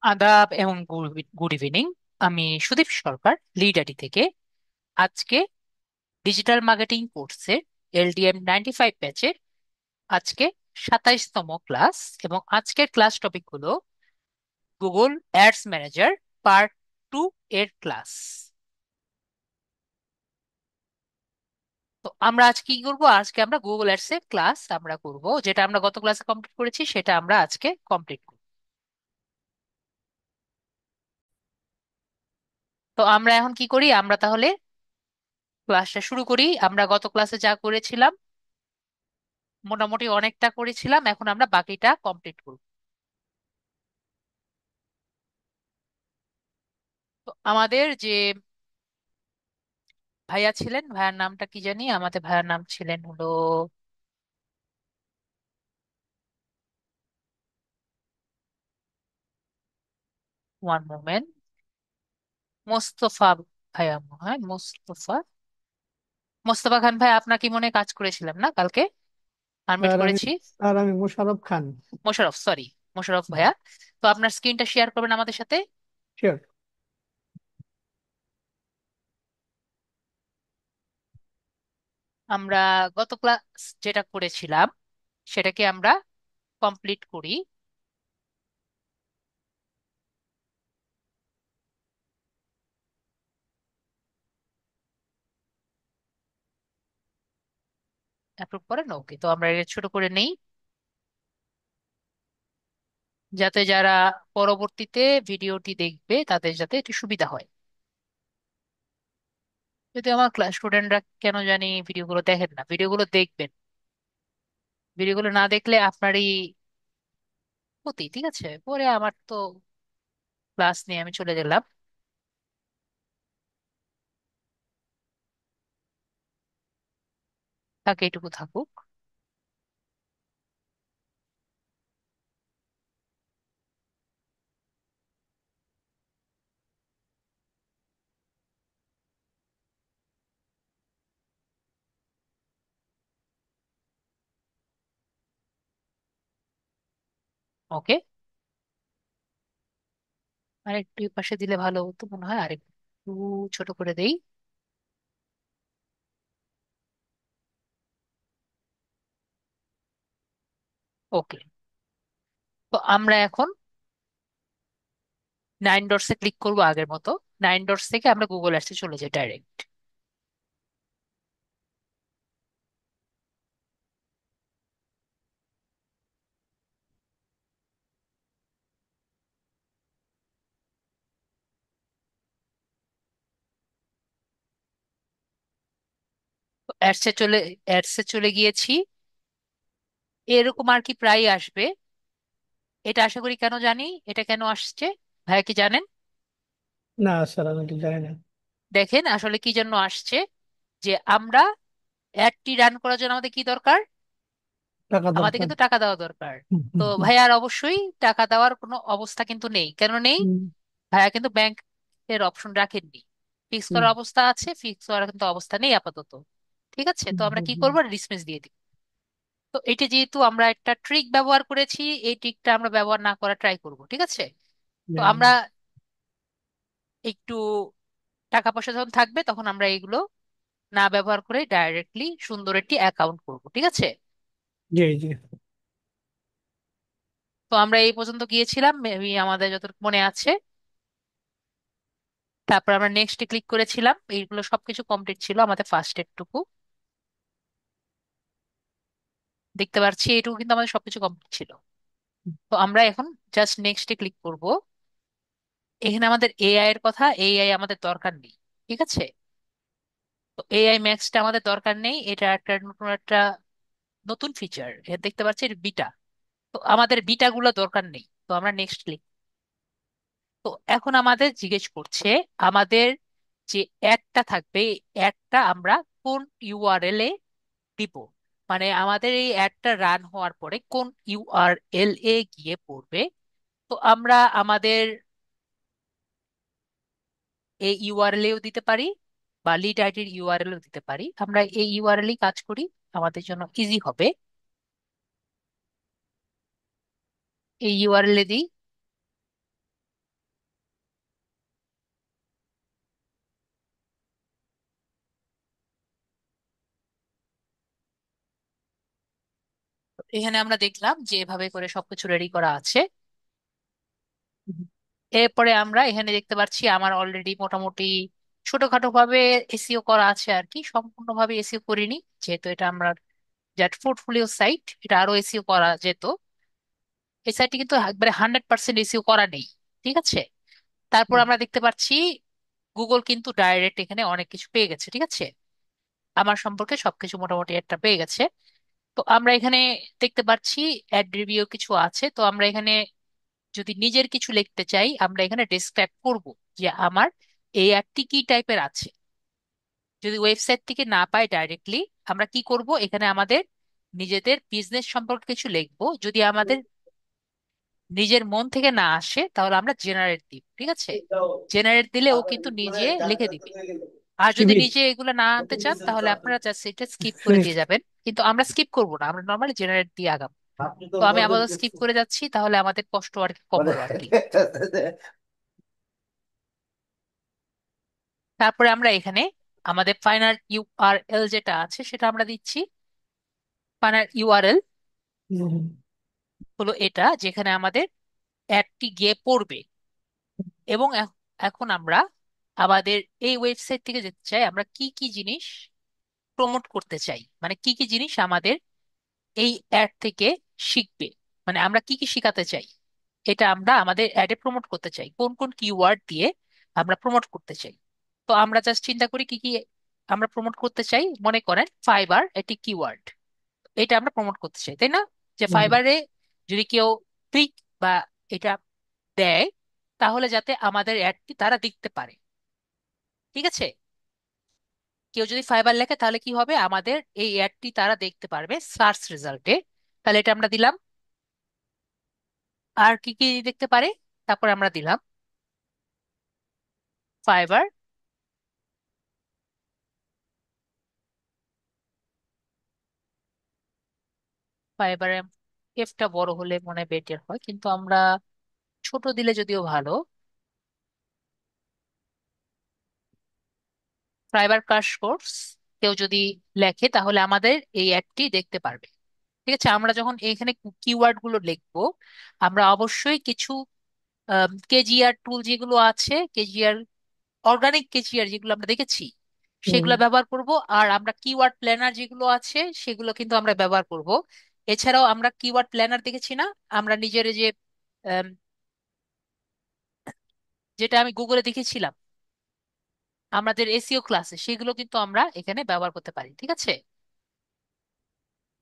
আদাব এবং good evening. আমি সুদীপ সরকার, লিড আইটি থেকে। আজকে ডিজিটাল মার্কেটিং কোর্সের LDM 95 ব্যাচের আজকে 27তম ক্লাস, এবং আজকের ক্লাস টপিক হলো গুগল অ্যাডস ম্যানেজার পার্ট 2 এর ক্লাস। তো আমরা আজ কি করব? আজকে আমরা গুগল অ্যাডস এর ক্লাস আমরা করব, যেটা আমরা গত ক্লাসে কমপ্লিট করেছি সেটা আমরা আজকে কমপ্লিট করব। তো আমরা এখন কি করি, আমরা তাহলে ক্লাসটা শুরু করি। আমরা গত ক্লাসে যা করেছিলাম মোটামুটি অনেকটা করেছিলাম, এখন আমরা বাকিটা কমপ্লিট করব। তো আমাদের যে ভাইয়া ছিলেন, ভাইয়ার নামটা কি জানি, আমাদের ভাইয়ার নাম ছিলেন হলো, ওয়ান মোমেন্ট, মোস্তফা ভাইয়া মনে হয়, মোস্তফা মোস্তফা খান ভাই। আপনার কি মনে হয় কাজ করেছিলাম না কালকে? সাবমিট স্যার আমি করেছি। স্যার আমি মোশাররফ খান। মোশাররফ, সরি, মোশাররফ ভাইয়া। তো আপনার স্ক্রিনটা শেয়ার করবেন আমাদের সাথে। শিওর। আমরা গত ক্লাস যেটা করেছিলাম সেটাকে আমরা কমপ্লিট করি। অ্যাপ্রুভ করেন, ওকে। তো আমরা এটা ছোট করে নেই, যাতে যারা পরবর্তীতে ভিডিওটি দেখবে তাদের যাতে একটু সুবিধা হয়। যদি আমার ক্লাস স্টুডেন্টরা কেন জানি ভিডিওগুলো দেখেন না, ভিডিওগুলো দেখবেন। ভিডিওগুলো না দেখলে আপনারই ক্ষতি, ঠিক আছে? পরে আমার তো ক্লাস নিয়ে আমি চলে গেলাম, তাকে এটুকু থাকুক। ওকে, আরেকটু এই পাশে দিলে ভালো হতো মনে হয়, আরেকটু ছোট করে দেই। ওকে। তো আমরা এখন 9 ডটসে ক্লিক করবো আগের মতো। 9 ডটস থেকে আমরা গুগল অ্যাডসে চলে যাই ডাইরেক্ট। অ্যাডসে চলে গিয়েছি। এরকম আর কি প্রায় আসবে। এটা আশা করি, কেন জানি এটা কেন আসছে, ভাইয়া কি জানেন? না স্যার, আমি ঠিক জানি না। দেখেন আসলে কি জন্য আসছে, যে আমরা অ্যাডটি রান করার জন্য আমাদের কি দরকার? টাকা আমাদের দরকার। কিন্তু টাকা দেওয়া দরকার। হুম, তো হুম, হুম, ভাইয়ার অবশ্যই টাকা দেওয়ার কোনো অবস্থা কিন্তু নেই। কেন নেই? হুম, ভাইয়া কিন্তু ব্যাংক এর অপশন রাখেননি। ফিক্স হুম, করার অবস্থা আছে, ফিক্স করার কিন্তু অবস্থা নেই আপাতত। ঠিক আছে, তো হুম, আমরা হুম, কি হুম। করবো? ডিসমিস দিয়ে দিব। তো এটা যেহেতু আমরা একটা ট্রিক ব্যবহার করেছি, এই ট্রিকটা আমরা ব্যবহার না করা ট্রাই করব, ঠিক আছে? তো জি, আমরা একটু টাকা পয়সা যখন থাকবে তখন আমরা এগুলো না ব্যবহার করে ডাইরেক্টলি সুন্দর একটি অ্যাকাউন্ট করব, ঠিক আছে? জি, জি। তো আমরা এই পর্যন্ত গিয়েছিলাম, মেবি আমাদের যতটুকু মনে আছে। তারপর আমরা নেক্সটে ক্লিক করেছিলাম, এইগুলো সবকিছু কমপ্লিট ছিল, আমাদের ফার্স্ট এডটুকু দেখতে পাচ্ছি, এইটুকু কিন্তু আমাদের সবকিছু কমপ্লিট ছিল। তো আমরা এখন জাস্ট নেক্সটে ক্লিক করব। এখানে আমাদের এআই এর কথা, এআই আমাদের দরকার নেই, ঠিক আছে? তো এআই ম্যাক্সটা আমাদের দরকার নেই, এটা একটা নতুন একটা নতুন ফিচার দেখতে পাচ্ছি, এটা বিটা। তো আমাদের বিটা গুলো দরকার নেই, তো আমরা নেক্সট ক্লিক। তো এখন আমাদের জিজ্ঞেস করছে আমাদের যে অ্যাডটা থাকবে, এই অ্যাডটা আমরা কোন ইউআরএল এ দিব। মানে আমাদের এই অ্যাডটা রান হওয়ার পরে কোন ইউআরএল এ গিয়ে পড়বে। তো আমরা আমাদের এই ইউআরএল এও দিতে পারি, বা লিড আইডির ইউআরএল ও দিতে পারি। আমরা এই ইউআরএল কাজ করি, আমাদের জন্য ইজি হবে। এই ইউআরএল এ দিই। এখানে আমরা দেখলাম যে এভাবে করে সবকিছু রেডি করা আছে। হুম, এরপরে আমরা এখানে দেখতে পাচ্ছি আমার অলরেডি মোটামুটি ছোটখাটো ভাবে এসইও করা আছে আর কি, সম্পূর্ণভাবে এসইও করিনি, যেহেতু এটা আমরা জাস্ট পোর্টফোলিও সাইট, এটা আরো এসইও করা যেত। এই সাইটটি কিন্তু একবারে 100% এসইও করা নেই। ঠিক আছে। তারপর হুম, আমরা দেখতে পাচ্ছি গুগল কিন্তু ডাইরেক্ট এখানে অনেক কিছু পেয়ে গেছে। ঠিক আছে, আমার সম্পর্কে সবকিছু মোটামুটি একটা পেয়ে গেছে। তো আমরা এখানে দেখতে পাচ্ছি অ্যাড রিভিউ কিছু আছে। তো আমরা এখানে যদি নিজের কিছু লিখতে চাই, আমরা এখানে ডেসক্রাইব করব যে আমার এই অ্যাডটি কি টাইপের আছে। যদি ওয়েবসাইট থেকে না পাই ডাইরেক্টলি, আমরা কি করব, এখানে আমাদের নিজেদের বিজনেস সম্পর্কে কিছু লিখবো। যদি আমাদের নিজের মন থেকে না আসে তাহলে আমরা জেনারেট দিব। ঠিক আছে, জেনারেট দিলে ও কিন্তু নিজে লিখে দিবে। আর যদি সিভি নিজে এগুলো না আনতে চান তাহলে আপনারা জাস্ট এটা স্কিপ করে ফিনিশ। দিয়ে যাবেন, কিন্তু আমরা স্কিপ করব না, আমরা নর্মালি জেনারেট দিয়ে আগাবো। তো আমি আপাতত স্কিপ করে যাচ্ছি, তাহলে আমাদের কষ্ট আর কি কম হলো আর কি। তারপরে আমরা এখানে আমাদের ফাইনাল ইউআরএল যেটা আছে সেটা আমরা দিচ্ছি। ফাইনাল ইউআরএল হলো এটা যেখানে আমাদের অ্যাডটি গিয়ে পড়বে। এবং এখন আমরা আমাদের এই ওয়েবসাইট থেকে যেতে চাই, আমরা কি কি জিনিস প্রমোট করতে চাই, মানে কি কি জিনিস আমাদের এই অ্যাড থেকে শিখবে, মানে আমরা কি কি শিখাতে চাই, এটা আমরা আমাদের অ্যাডে প্রমোট করতে চাই, কোন কোন কিওয়ার্ড দিয়ে আমরা প্রমোট করতে চাই। তো আমরা জাস্ট চিন্তা করি কি কি আমরা প্রমোট করতে চাই। মনে করেন ফাইবার এটি কিওয়ার্ড, এটা আমরা প্রমোট করতে চাই, তাই না? যে ফাইবারে যদি কেউ ক্লিক বা এটা দেয়, তাহলে যাতে আমাদের অ্যাডটি তারা দেখতে পারে। ঠিক আছে, কেউ যদি ফাইবার লেখে তাহলে কি হবে, আমাদের এই অ্যাডটি তারা দেখতে পারবে সার্চ রেজাল্টে। তাহলে এটা আমরা দিলাম। আর কি কি দেখতে পারে, তারপর আমরা দিলাম ফাইবার। ফাইবারে এফটা বড় হলে মনে হয় বেটার হয়, কিন্তু আমরা ছোট দিলে যদিও ভালো। ফাইবার ক্রাশ কোর্স কেউ যদি লেখে তাহলে আমাদের এই অ্যাডটি দেখতে পারবে। ঠিক আছে, আমরা যখন এখানে কিওয়ার্ড গুলো লিখবো, আমরা অবশ্যই কিছু কেজিআর টুল যেগুলো আছে, কেজিআর অর্গানিক কেজিআর যেগুলো আমরা দেখেছি সেগুলো ব্যবহার করব। আর আমরা কিওয়ার্ড প্ল্যানার যেগুলো আছে সেগুলো কিন্তু আমরা ব্যবহার করব। এছাড়াও আমরা কিওয়ার্ড প্ল্যানার দেখেছি না, আমরা নিজের যে আম, যেটা আমি গুগলে দেখেছিলাম আমাদের এসইও ক্লাসে, সেগুলো কিন্তু আমরা এখানে ব্যবহার করতে পারি। ঠিক আছে,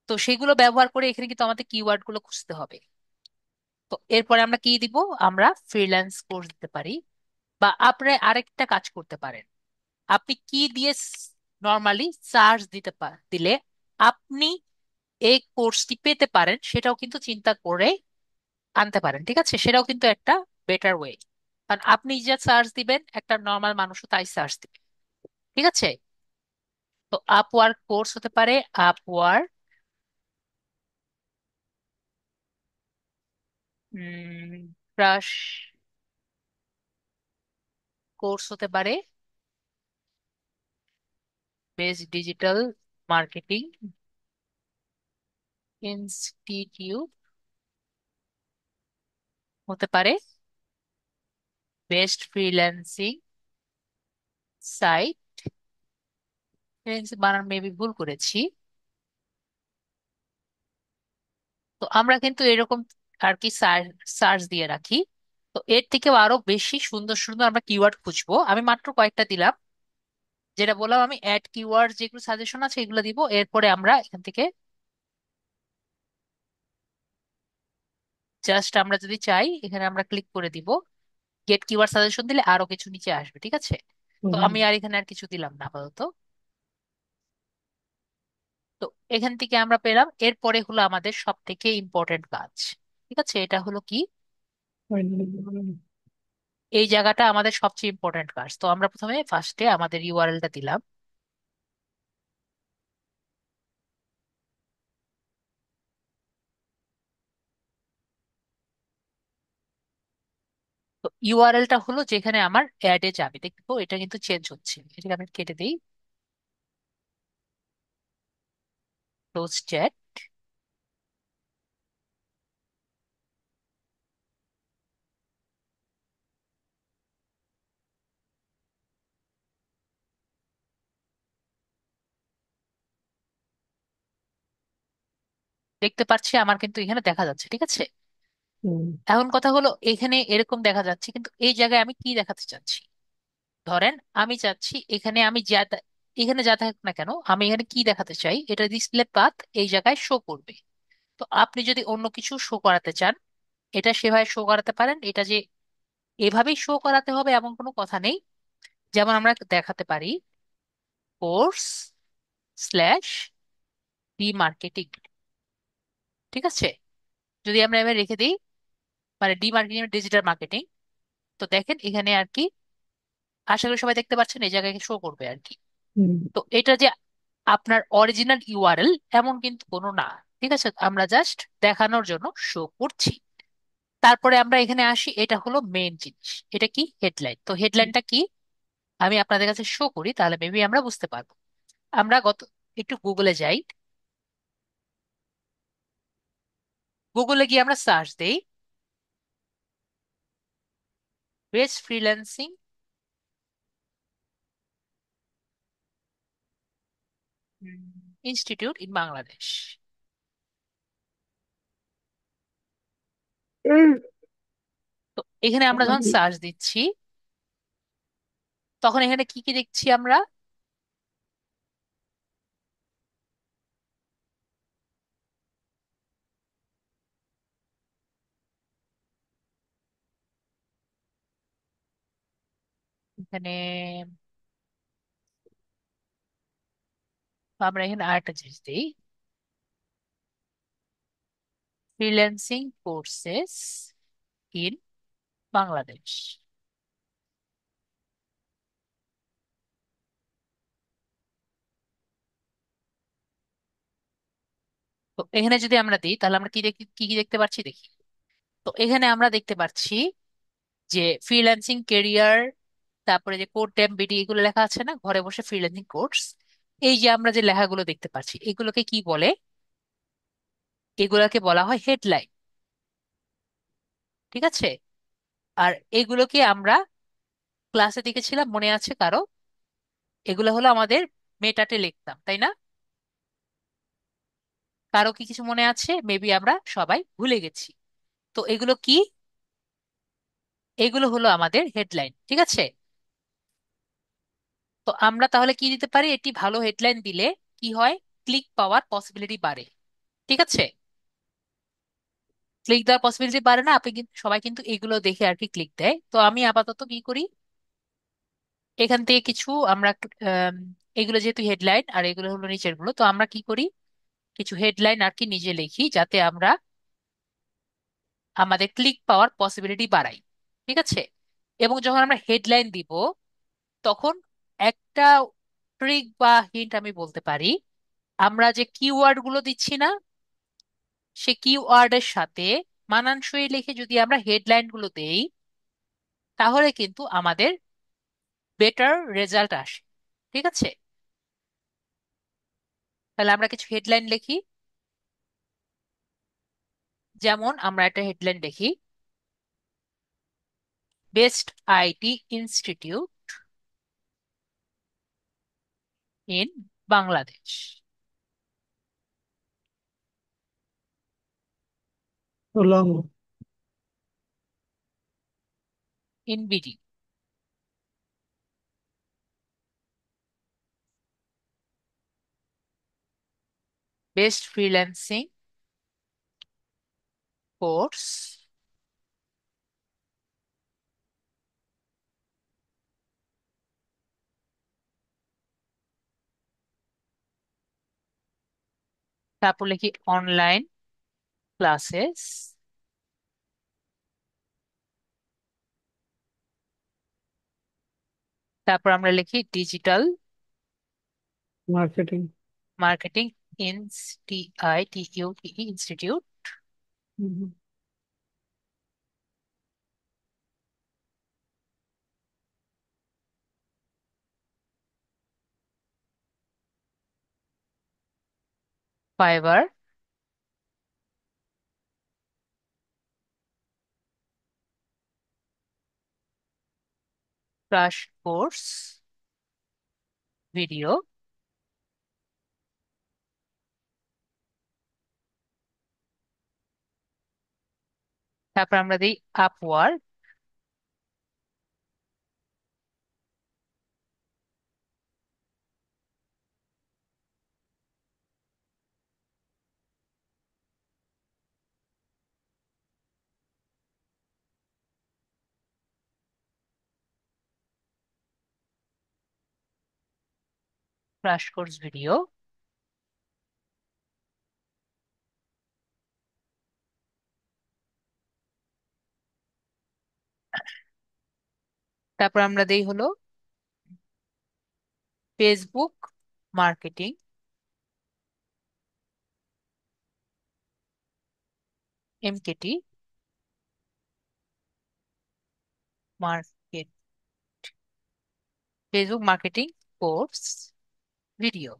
তো সেগুলো ব্যবহার করে এখানে কিন্তু আমাদের কিওয়ার্ড গুলো খুঁজতে হবে। তো এরপরে আমরা কি দিব, আমরা ফ্রিল্যান্স কোর্স দিতে পারি। বা আপনি আরেকটা কাজ করতে পারেন, আপনি কি দিয়ে নর্মালি সার্চ দিলে আপনি এই কোর্সটি পেতে পারেন, সেটাও কিন্তু চিন্তা করে আনতে পারেন। ঠিক আছে, সেটাও কিন্তু একটা বেটার ওয়ে। কারণ আপনি যা সার্চ দিবেন একটা নর্মাল মানুষও তাই সার্চ দিবে। ঠিক আছে, তো আপওয়ার্ক কোর্স হতে পারে, আপওয়ার্ক ক্রাশ কোর্স হতে পারে, বেস্ট ডিজিটাল মার্কেটিং ইনস্টিটিউট হতে পারে, বেস্ট ফ্রিল্যান্সিং সাইট। ফ্রিল্যান্সিং বানান মেবি ভুল করেছি। তো আমরা কিন্তু এরকম আর কি সার্চ দিয়ে রাখি। তো এর থেকেও আরো বেশি সুন্দর সুন্দর আমরা কিওয়ার্ড খুঁজবো, আমি মাত্র কয়েকটা দিলাম। যেটা বললাম আমি অ্যাড কিওয়ার্ড যেগুলো সাজেশন আছে এগুলো দিব। এরপরে আমরা এখান থেকে জাস্ট আমরা যদি চাই এখানে আমরা ক্লিক করে দিব, গেট কিওয়ার্ড সাজেশন দিলে আরো কিছু নিচে আসবে। ঠিক আছে, তো আমি আর এখানে আর কিছু দিলাম না আপাতত। তো এখান থেকে আমরা পেলাম, এরপরে হলো আমাদের সব থেকে ইম্পর্টেন্ট কাজ। ঠিক আছে, এটা হলো কি, এই জায়গাটা আমাদের সবচেয়ে ইম্পর্টেন্ট কাজ। তো আমরা প্রথমে ফার্স্টে আমাদের ইউআরএলটা দিলাম। তো ইউআরএলটা হলো যেখানে আমার অ্যাডে যাবে, দেখবো এটা কিন্তু চেঞ্জ হচ্ছে, এটাকে আমি কেটে দিই। Close chat. দেখতে পাচ্ছি, আমার কিন্তু এখানে দেখা যাচ্ছে, ঠিক আছে। হুম। এখন কথা হলো, এখানে এরকম দেখা যাচ্ছে, কিন্তু এই জায়গায় আমি কি দেখাতে চাচ্ছি? ধরেন আমি চাচ্ছি এখানে আমি এখানে যা থাক না কেন, আমি এখানে কি দেখাতে চাই, এটা ডিসপ্লে পাথ এই জায়গায় শো করবে। তো আপনি যদি অন্য কিছু শো করাতে চান, এটা সেভাবে শো করাতে পারেন। এটা যে এভাবেই শো করাতে হবে এমন কোনো কথা নেই। যেমন আমরা দেখাতে পারি কোর্স স্ল্যাশ ডিমার্কেটিং, ঠিক আছে। যদি আমরা এবার রেখে দিই, মানে ডিমার্কেটিং ডিজিটাল মার্কেটিং, তো দেখেন এখানে আর কি, আশা করি সবাই দেখতে পাচ্ছেন, এই জায়গায় শো করবে আর কি। হুম। তো এটা যে আপনার অরিজিনাল ইউআরএল এমন কিন্তু কোনো না, ঠিক আছে। আমরা জাস্ট দেখানোর জন্য শো করছি। তারপরে আমরা এখানে আসি, এটা হলো মেইন জিনিস। এটা কি? হেডলাইন। তো হেডলাইনটা কি আমি আপনাদের কাছে শো করি, তাহলে মেবি আমরা বুঝতে পারবো। আমরা একটু গুগলে যাই। গুগলে গিয়ে আমরা সার্চ দেই best freelancing institute in Bangladesh. হুম। তো এখানে আমরা যখন আমাদের সার্চ দিচ্ছি, তখন এখানে কি কি দেখছি আমরা? এখানে আমরা এখানে আরেকটা জিনিস দিই, ফ্রিল্যান্সিং কোর্সেস ইন বাংলাদেশ। তো এখানে যদি আমরা দিই, তাহলে আমরা কি কি দেখতে পাচ্ছি দেখি। তো এখানে আমরা দেখতে পাচ্ছি যে ফ্রিল্যান্সিং কেরিয়ার, তারপরে যে কোড ট্যাব বিডি এগুলো লেখা আছে না, ঘরে বসে ফ্রিল্যান্সিং কোর্স। এই যে আমরা যে লেখাগুলো দেখতে পাচ্ছি, এগুলোকে কি বলে? এগুলোকে বলা হয় হেডলাইন, ঠিক আছে। আর এগুলোকে আমরা ক্লাসে দেখেছিলাম, মনে আছে কারো? এগুলো হলো আমাদের মেটাতে লিখতাম, তাই না? কারো কি কিছু মনে আছে? মেবি আমরা সবাই ভুলে গেছি। তো এগুলো কি? এগুলো হলো আমাদের হেডলাইন, ঠিক আছে। তো আমরা তাহলে কি দিতে পারি? একটি ভালো হেডলাইন দিলে কি হয়? ক্লিক পাওয়ার পসিবিলিটি বাড়ে, ঠিক আছে। ক্লিক দেওয়ার পসিবিলিটি বাড়ে না, আপনি কিন্তু সবাই কিন্তু এগুলো দেখে আর কি ক্লিক দেয়। তো আমি আপাতত কি করি, এখান থেকে কিছু আমরা আম, এগুলো যেহেতু হেডলাইন আর এগুলো হলো নিচের গুলো, তো আমরা কি করি, কিছু হেডলাইন আর কি নিজে লিখি, যাতে আমরা আমাদের ক্লিক পাওয়ার পসিবিলিটি বাড়াই, ঠিক আছে। এবং যখন আমরা হেডলাইন দিব, তখন একটা ট্রিক বা হিন্ট আমি বলতে পারি, আমরা যে কিওয়ার্ড গুলো দিচ্ছি না, সে কিওয়ার্ডের সাথে মানানসই লিখে যদি আমরা হেডলাইন গুলো দেই, তাহলে কিন্তু আমাদের বেটার রেজাল্ট আসে, ঠিক আছে। তাহলে আমরা কিছু হেডলাইন লিখি। যেমন আমরা একটা হেডলাইন দেখি, best IT institute in Bangladesh, long. In BD, best freelancing course, তারপর লিখি অনলাইন ক্লাসেস, তারপর আমরা লিখি digital marketing. Marketing institute, institute, fibre, crush course, video, তারপর আমরা দিই আপওয়ার্ড। Crush course video. তারপর আমরা দেই হলো Facebook marketing, MKT market, Facebook marketing course video.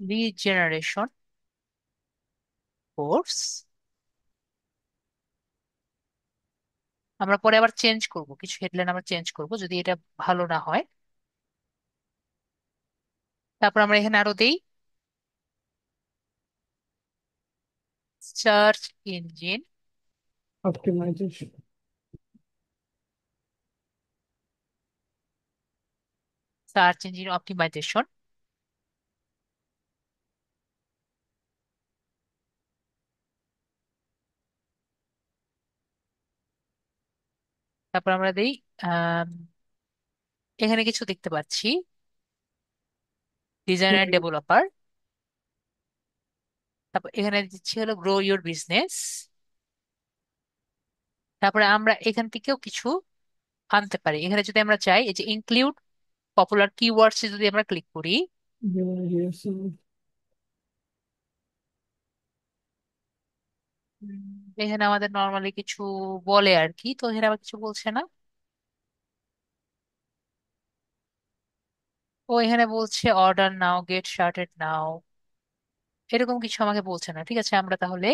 Lead generation course. আমরা পরে আবার চেঞ্জ করব, কিছু হেডলাইন আমরা চেঞ্জ করব যদি এটা ভালো না হয়। তারপর আমরা এখানে আরো দেই search engine, optimisation. Search engine optimisation. তারপর আমরা দেই আম, এখানে কিছু দেখতে পাচ্ছি ডিজাইনার ডেভেলপার। তারপর এখানে দিচ্ছি হলো গ্রো ইউর বিজনেস। তারপরে আমরা এখান থেকেও কিছু আনতে পারি। এখানে যদি আমরা চাই এই যে ইনক্লুড পপুলার কিওয়ার্ডস যদি আমরা ক্লিক করি, উম, এখানে আমাদের নর্মালি কিছু বলে আর কি, তো এখানে আবার কিছু বলছে না। ও এখানে বলছে অর্ডার নাও, গেট স্টার্টেড নাও, এরকম কিছু আমাকে বলছে না। ঠিক আছে, আমরা তাহলে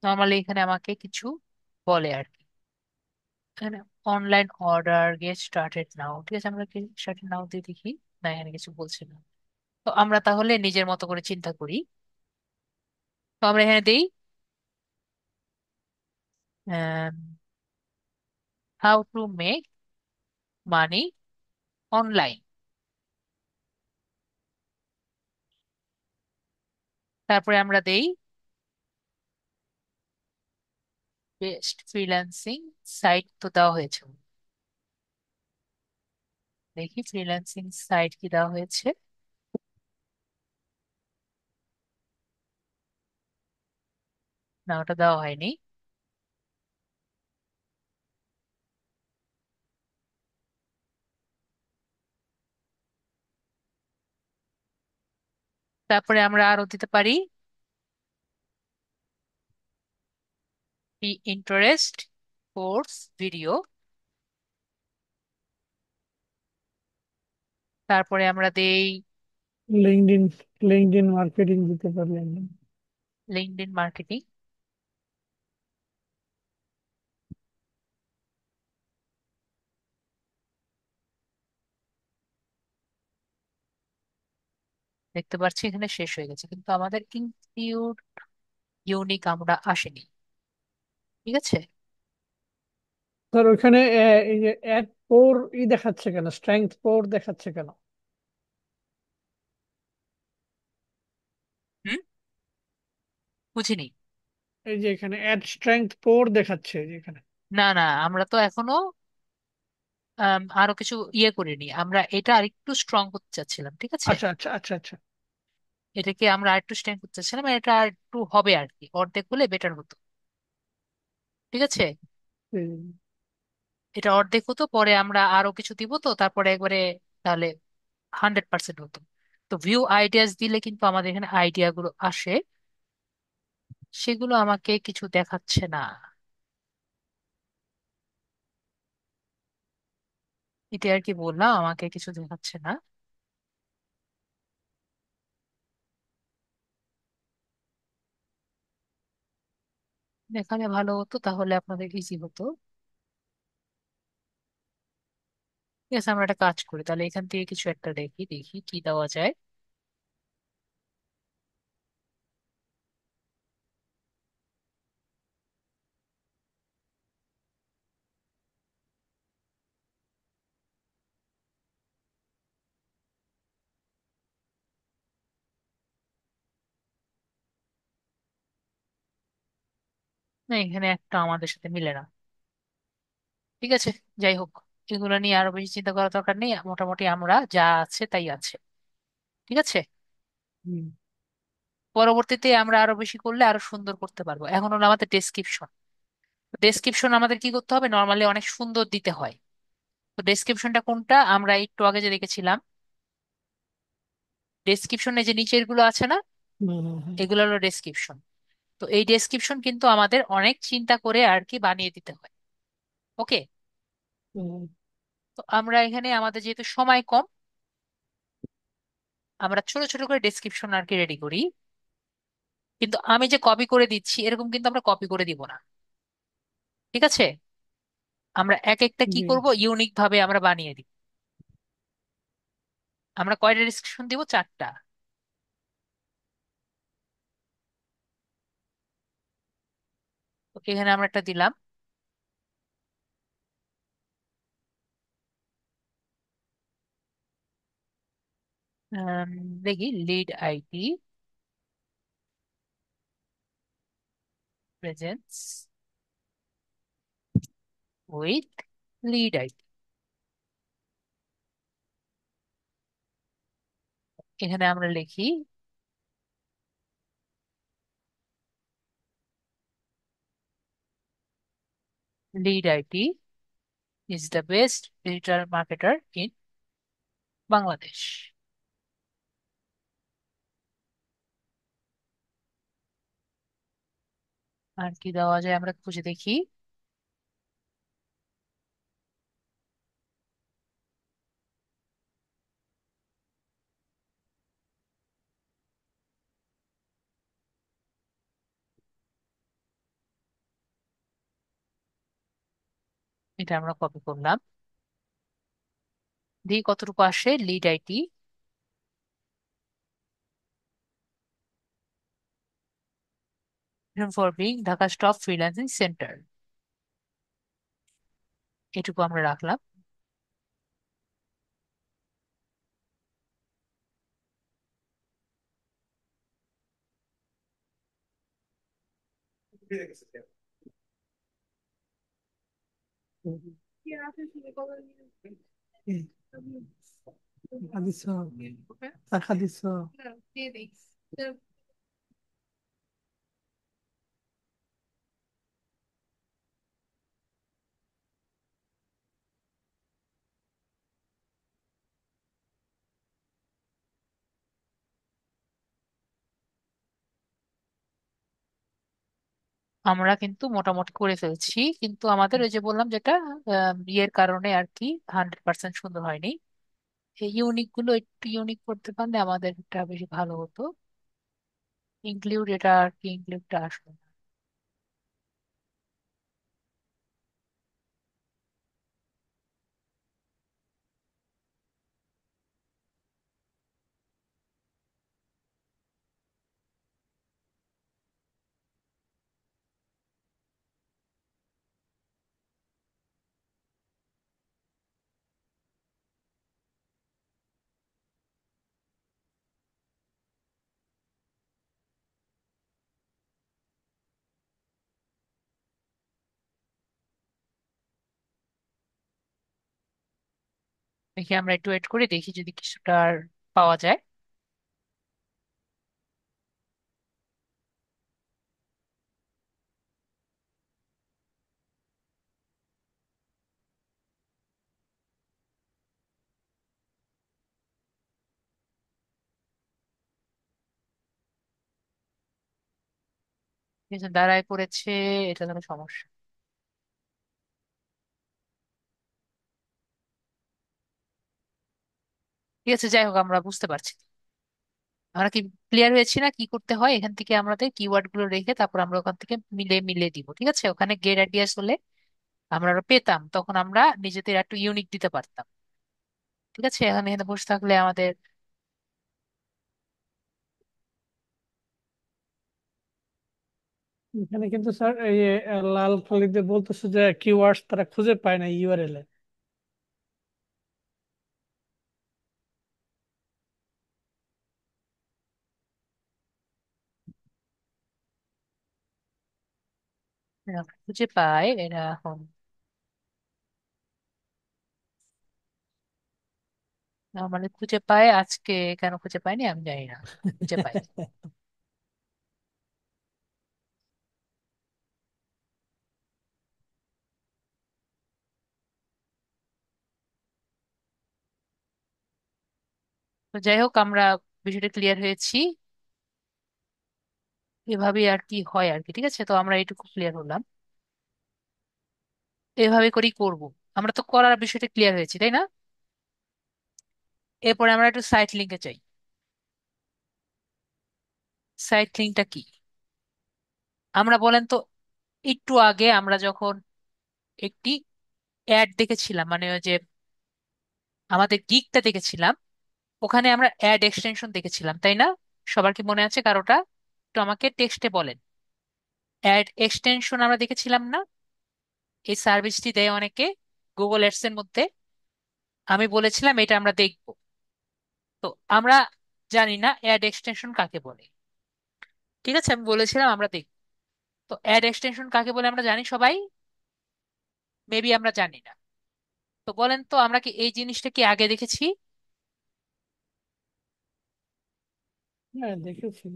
নর্মালি এখানে আমাকে কিছু বলে আর কি। এখানে অনলাইন অর্ডার, গেট স্টার্টেড নাও, ঠিক আছে, আমরা গেট স্টার্টেড নাও দিয়ে দেখি। না, এখানে কিছু বলছে না। তো আমরা তাহলে নিজের মতো করে চিন্তা করি। তো আমরা এখানে দিই how to make money online. তারপরে আমরা দেই বেস্ট ফ্রিল্যান্সিং সাইট, তো দেওয়া হয়েছে। দেখি ফ্রিল্যান্সিং সাইট কি দেওয়া হয়েছে। না, ওটা দেওয়া হয়নি। তারপরে আমরা আরো দিতে পারি ইন্টারেস্ট কোর্স ভিডিও। তারপরে আমরা দেই লিঙ্কডইন। লিঙ্কডইন মার্কেটিং দিতে পারলেন না? LinkedIn marketing. দেখতে পাচ্ছি এখানে শেষ হয়ে গেছে, কিন্তু আমাদের ইনক্লুড ইউনিক আমরা আসেনি। ঠিক আছে। স্যার ওইখানে এই যে অ্যাড পোর দেখাচ্ছে কেন, স্ট্রেংথ পোর দেখাচ্ছে কেন? হুম, বুঝিনি। এই যে এখানে অ্যাড স্ট্রেংথ পোর দেখাচ্ছে এই যে এখানে। না না, আমরা তো এখনো আরো কিছু ইয়ে করিনি, আমরা এটা আরেকটু স্ট্রং করতে চাচ্ছিলাম। ঠিক আছে, আচ্ছা আচ্ছা আচ্ছা আচ্ছা। এটাকে আমরা আরেকটু স্ট্রং করতে চাচ্ছিলাম, এটা আর একটু হবে আর কি, অর্ধেক হলে বেটার হতো। ঠিক আছে, এই- এটা অর্ধেক হতো, পরে আমরা আরো কিছু দিব, তো তারপরে একবারে তাহলে 100% হতো। তো ভিউ আইডিয়াস দিলে কিন্তু আমাদের এখানে আইডিয়া গুলো আসে, সেগুলো আমাকে কিছু দেখাচ্ছে না। এটা আর কি বললাম, আমাকে কিছু দেখাচ্ছে না। দেখালে ভালো হতো, তাহলে আপনাদের ইজি হতো। ঠিক আছে, আমরা একটা কাজ করি তাহলে, এখান থেকে কিছু একটা দেখি, দেখি কি দেওয়া যায়। না, এখানে একটা আমাদের সাথে মিলে না। ঠিক আছে, যাই হোক, এগুলো নিয়ে আরো বেশি চিন্তা করার দরকার নেই, মোটামুটি আমরা যা আছে তাই আছে। ঠিক আছে, হুম, পরবর্তীতে আমরা আরো বেশি করলে আরো সুন্দর করতে পারবো। এখন হলো আমাদের ডেসক্রিপশন। ডেসক্রিপশন আমাদের কি করতে হবে, নর্মালি অনেক সুন্দর দিতে হয়। তো ডেসক্রিপশনটা কোনটা, আমরা একটু আগে যে দেখেছিলাম, ডেসক্রিপশনে যে নিচের গুলো আছে না, হুম, হুম, হুম, এগুলো হলো ডেসক্রিপশন। তো এই ডেসক্রিপশন কিন্তু আমাদের অনেক চিন্তা করে আর কি বানিয়ে দিতে হয়। ওকে, হুম, তো আমরা এখানে আমাদের যেহেতু সময় কম, আমরা ছোট ছোট করে ডেসক্রিপশন আর কি রেডি করি। কিন্তু আমি যে কপি করে দিচ্ছি এরকম কিন্তু আমরা কপি করে দিব না। ঠিক আছে, আমরা এক একটা কি জি। করব, ইউনিক ভাবে আমরা বানিয়ে দিব। আমরা কয়টা ডেসক্রিপশন দিব, 4টা। ওকে, এখানে আমরা একটা দিলাম। আম, দেখি, lead IT presence with lead IT. এখানে আমরা লিখি lead IT is the best digital marketer in Bangladesh. আর কি দেওয়া যায় আমরা খুঁজে দেখি। এটা আমরা কপি করলাম, দেখি কতটুকু আসে। Lead IT for being Dhaka stop freelancing centre, এটুকু আমরা রাখলাম। হুম, হুম। টাকা দিছ, টাকা দিছ। আমরা কিন্তু মোটামুটি করে ফেলছি, কিন্তু আমাদের ওই যে বললাম যেটা ইয়ের কারণে আর কি 100% সুন্দর হয়নি। এই ইউনিক গুলো একটু ইউনিক করতে পারলে আমাদের এটা বেশি ভালো হতো। ইনক্লুড, এটা আর কি ইনক্লুডটা আসলো না। দেখি, আমরা একটু ওয়েট করে দেখি যদি কিছুটা আর পাওয়া যায়। কিছু দাঁড়ায় পড়েছে, এটা কোনো সমস্যা। ঠিক আছে, যাই হোক, আমরা বুঝতে পারছি। আমরা কি ক্লিয়ার হয়েছি না কি করতে হয়? এখান থেকে আমাদের কিওয়ার্ড গুলো রেখে তারপর আমরা ওখান থেকে মিলে মিলে দিব। ঠিক আছে, ওখানে গেট আইডিয়াস হলে আমরা আরো পেতাম, তখন আমরা নিজেদের একটু ইউনিক দিতে পারতাম। ঠিক আছে, এখানে এখানে বসে থাকলে আমাদের এখানে কিন্তু স্যার এই যে, লাল কালিতে বলতেছে যে কিওয়ার্ডস তারা খুঁজে পায় না ইউআরএল এ। এরা খুঁজে পায়, এরা এখন মানে খুঁজে পায় আজকে, কেন খুঁজে পায়নি আমি জানি না, খুঁজে পাই। তো যাই হোক, আমরা বিষয়টা ক্লিয়ার হয়েছি। এভাবেই আর কি হয় আর কি, ঠিক আছে, তো আমরা এইটুকু ক্লিয়ার হলাম। এভাবে করেই করব। আমরা তো করার বিষয়টা ক্লিয়ার হয়েছে, তাই না? এরপরে আমরা একটু সাইট লিঙ্কে চাই। সাইট লিঙ্কটা কি? আমরা বলেন তো, একটু আগে আমরা যখন একটি অ্যাড দেখেছিলাম, মানে ওই যে আমাদের গিগটা দেখেছিলাম, ওখানে আমরা অ্যাড এক্সটেনশন দেখেছিলাম, তাই না? সবার কি মনে আছে কারোটা? একটু আমাকে টেক্সটে বলেন। অ্যাড এক্সটেনশন আমরা দেখেছিলাম না? এই সার্ভিসটি দেয় অনেকে গুগল অ্যাডস এর মধ্যে। আমি বলেছিলাম এটা আমরা দেখব। তো আমরা জানি না অ্যাড এক্সটেনশন কাকে বলে। ঠিক আছে, আমি বলেছিলাম আমরা দেখব। তো অ্যাড এক্সটেনশন কাকে বলে আমরা জানি সবাই? মেবি আমরা জানি না। তো বলেন তো, আমরা কি এই জিনিসটা কি আগে দেখেছি? হ্যাঁ, দেখেছি।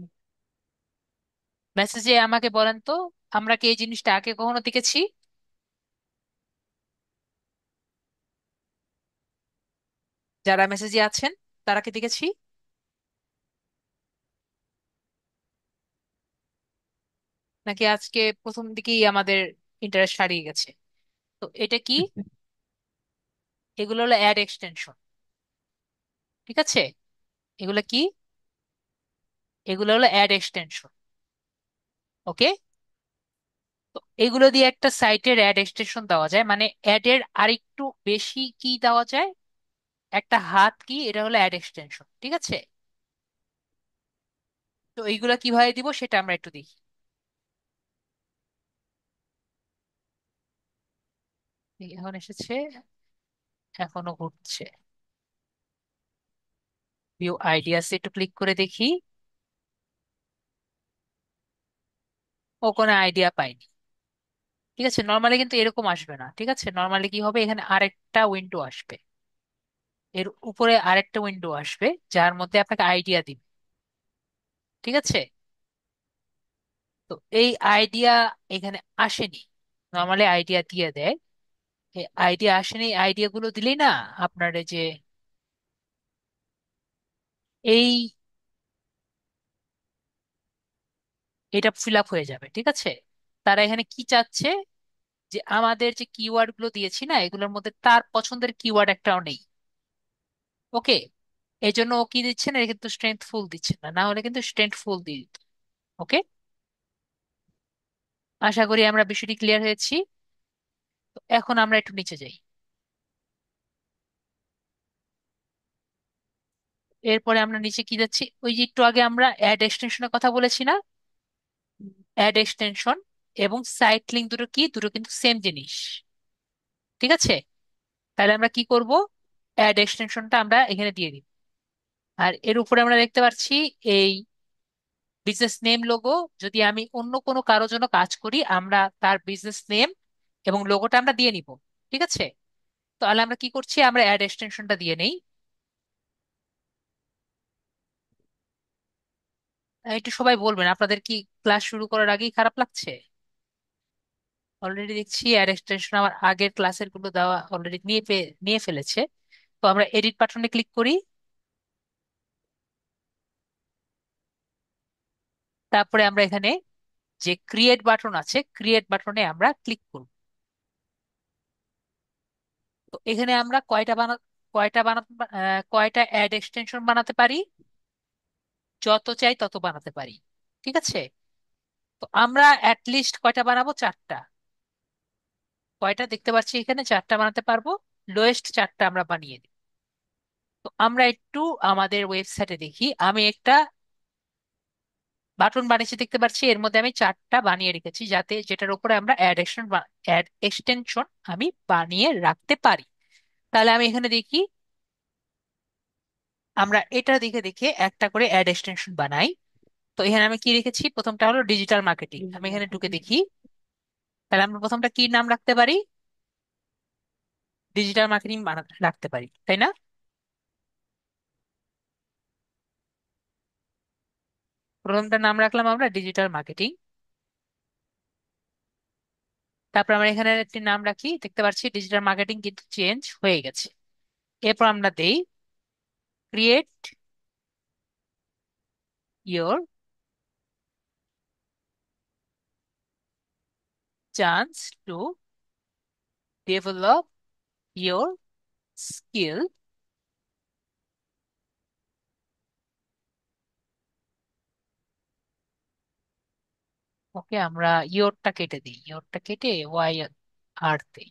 মেসেজে আমাকে বলেন তো, আমরা কি এই জিনিসটা আগে কখনো দেখেছি? যারা মেসেজে আছেন তারা কি দেখেছি, নাকি আজকে প্রথম দিকেই আমাদের ইন্টারেস্ট হারিয়ে গেছে? তো এটা কি? এগুলো হলো অ্যাড এক্সটেনশন। ঠিক আছে, এগুলো কি? এগুলো হলো অ্যাড এক্সটেনশন। ওকে। তো এগুলো দিয়ে একটা সাইটের অ্যাড এক্সটেনশন দেওয়া যায়, মানে অ্যাডের আরেকটু বেশি কি দেওয়া যায়, একটা হাত কি, এটা হলো অ্যাড এক্সটেনশন। ঠিক আছে, তো এইগুলা কিভাবে দিব সেটা আমরা একটু দেখি। এই এখন এসেছে, এখনো ঘুরছে। ভিউ আইডিয়াস একটু ক্লিক করে দেখি। ও কোনো আইডিয়া পাইনি। ঠিক আছে, নর্মালি কিন্তু এরকম আসবে না। ঠিক আছে, নর্মালি কি হবে, এখানে আরেকটা উইন্ডো আসবে, এর উপরে আরেকটা উইন্ডো আসবে, যার মধ্যে আপনাকে আইডিয়া দিবে। ঠিক আছে, তো এই আইডিয়া এখানে আসেনি। নর্মালি আইডিয়া দিয়ে দেয়, এই আইডিয়া আসেনি। আইডিয়া গুলো দিলেই না আপনার এই যে এই এটা ফিল আপ হয়ে যাবে। ঠিক আছে, তারা এখানে কি চাচ্ছে, যে আমাদের যে কিওয়ার্ড গুলো দিয়েছি না, এগুলোর মধ্যে তার পছন্দের কিওয়ার্ড একটাও নেই। ওকে, এই জন্য ও কি দিচ্ছে না, কিন্তু স্ট্রেংথ ফুল দিচ্ছে না, না হলে কিন্তু স্ট্রেংথ ফুল দিয়ে দিত। ওকে, আশা করি আমরা বিষয়টি ক্লিয়ার হয়েছি। তো এখন আমরা একটু নিচে যাই। এরপরে আমরা নিচে কি যাচ্ছি, ওই যে একটু আগে আমরা অ্যাড এক্সটেনশনের কথা বলেছি না? অ্যাড এক্সটেনশন এবং সাইট লিঙ্ক দুটো কি, দুটো কিন্তু সেম জিনিস। ঠিক আছে, তাহলে আমরা কি করব, অ্যাড এক্সটেনশনটা আমরা এখানে দিয়ে দিব। আর এর উপরে আমরা দেখতে পাচ্ছি এই বিজনেস নেম লোগো। যদি আমি অন্য কোনো কারোর জন্য কাজ করি, আমরা তার বিজনেস নেম এবং লোগোটা আমরা দিয়ে নিব। ঠিক আছে, তাহলে আমরা কি করছি, আমরা অ্যাড এক্সটেনশনটা দিয়ে নেই। একটু সবাই বলবেন, আপনাদের কি ক্লাস শুরু করার আগেই খারাপ লাগছে? অলরেডি দেখছি অ্যাড এক্সটেনশন আমার আগের ক্লাসের গুলো দেওয়া অলরেডি নিয়ে ফেলেছে। তো আমরা এডিট বাটনে ক্লিক করি। তারপরে আমরা এখানে যে ক্রিয়েট বাটন আছে, ক্রিয়েট বাটনে আমরা ক্লিক করব। তো এখানে আমরা কয়টা অ্যাড এক্সটেনশন বানাতে পারি? যত চাই তত বানাতে পারি। ঠিক আছে, তো আমরা অ্যাটলিস্ট কয়টা বানাবো, চারটা। কয়টা দেখতে পাচ্ছি এখানে, চারটা বানাতে পারবো। লোয়েস্ট চারটা আমরা বানিয়ে দিই। তো আমরা একটু আমাদের ওয়েবসাইটে দেখি, আমি একটা বাটন বানিয়েছি দেখতে পাচ্ছি, এর মধ্যে আমি চারটা বানিয়ে রেখেছি, যাতে যেটার উপরে আমরা অ্যাড এক্সটেনশন আমি বানিয়ে রাখতে পারি। তাহলে আমি এখানে দেখি, আমরা এটা দেখে দেখে একটা করে অ্যাড এক্সটেনশন বানাই। তো এখানে আমি কি রেখেছি, প্রথমটা হলো ডিজিটাল মার্কেটিং, আমি এখানে ঢুকে দেখি। তাহলে আমরা প্রথমটা কি নাম রাখতে পারি, ডিজিটাল মার্কেটিং রাখতে পারি, তাই না? প্রথমটার নাম রাখলাম আমরা ডিজিটাল মার্কেটিং। তারপর আমরা এখানে একটি নাম রাখি, দেখতে পাচ্ছি ডিজিটাল মার্কেটিং কিন্তু চেঞ্জ হয়ে গেছে। এরপর আমরা দেই create your chance to develop your skill. Okay, আমরা ইয়োরটা কেটে দিই, ইয়োরটা কেটে ওয়াই আর দিই।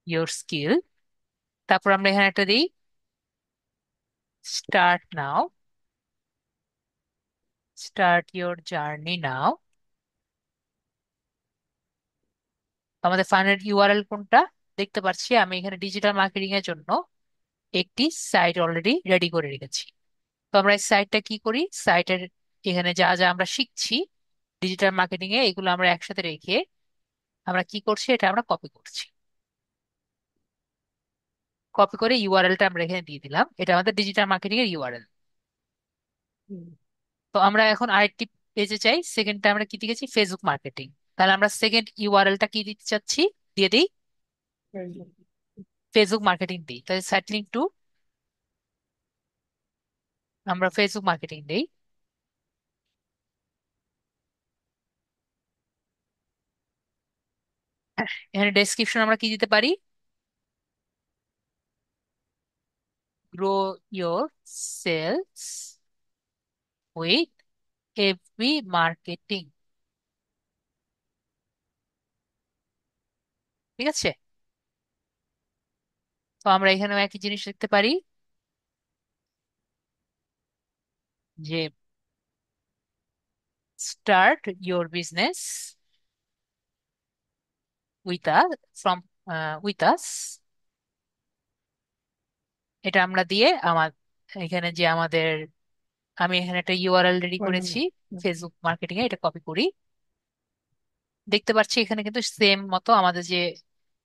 Your skill. তারপর আমরা এখানে একটা দিই start now, start your journey now. আমাদের ফাইনাল ইউআরএল কোনটা, দেখতে পাচ্ছি আমি এখানে ডিজিটাল মার্কেটিং এর জন্য একটি সাইট অলরেডি রেডি করে রেখেছি। তো আমরা এই সাইটটা কি করি, সাইটের এখানে যা যা আমরা শিখছি ডিজিটাল মার্কেটিং এ, এগুলো আমরা একসাথে রেখে আমরা কি করছি, এটা আমরা কপি করছি। কপি করে ইউআরএলটা আমরা এখানে দিয়ে দিলাম, এটা আমাদের ডিজিটাল মার্কেটিং এর ইউআরএল। তো আমরা এখন আরেকটি পেজে চাই, সেকেন্ডটা আমরা কি দিয়েছি, ফেসবুক মার্কেটিং। তাহলে আমরা সেকেন্ড ইউআরএলটা কি দিতে চাচ্ছি, দিয়ে দিই ফেসবুক মার্কেটিং দিই। তাহলে সাইট লিঙ্ক টু, আমরা ফেসবুক মার্কেটিং দিই। এখানে ডেসক্রিপশন আমরা কি দিতে পারি, grow your sales with FB marketing. ঠিক আছে, তো আমরা এখানেও একই জিনিস লিখতে পারি, যে start your business with us from with us. এটা আমরা দিয়ে আমার এখানে যে আমাদের, আমি এখানে একটা ইউআরএল রেডি করেছি ফেসবুক মার্কেটিং এ, এটা কপি করি। দেখতে পাচ্ছি এখানে কিন্তু সেম মতো আমাদের যে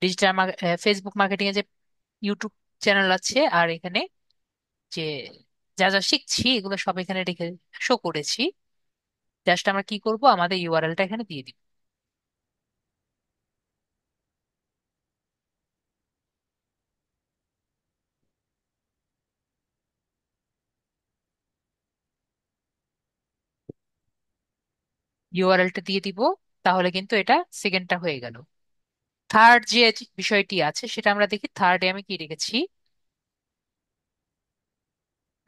ডিজিটাল ফেসবুক মার্কেটিং এ যে ইউটিউব চ্যানেল আছে, আর এখানে যে যা যা শিখছি এগুলো সব এখানে রেখে শো করেছি। জাস্ট আমরা কি করব, আমাদের ইউআরএলটা এখানে দিয়ে দিব। ইউআরএলটা দিয়ে দিব, তাহলে কিন্তু এটা সেকেন্ডটা হয়ে গেল। থার্ড যে বিষয়টি আছে সেটা আমরা দেখি, থার্ডে আমি কি রেখেছি,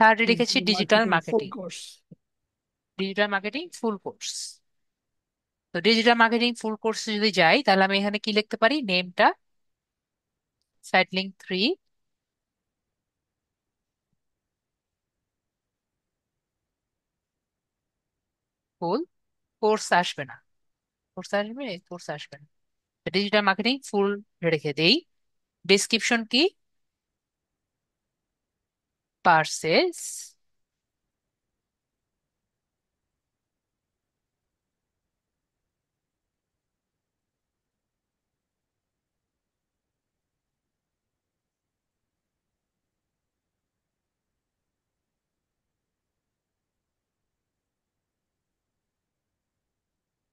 থার্ডে রেখেছি ডিজিটাল মার্কেটিং ফুল marketing. Course. Digital marketing full course. তো ডিজিটাল মার্কেটিং ফুল কোর্সে যদি যাই, তাহলে আমি এখানে কি লিখতে পারি, নেমটা সাইট লিঙ্ক 3 ফুল কোর্স আসবে না, কোর্স আসবে, কোর্স আসবে না। ডিজিটাল মার্কেটিং ফুল রেখে দেই। ডেসক্রিপশন কি, পার্সেস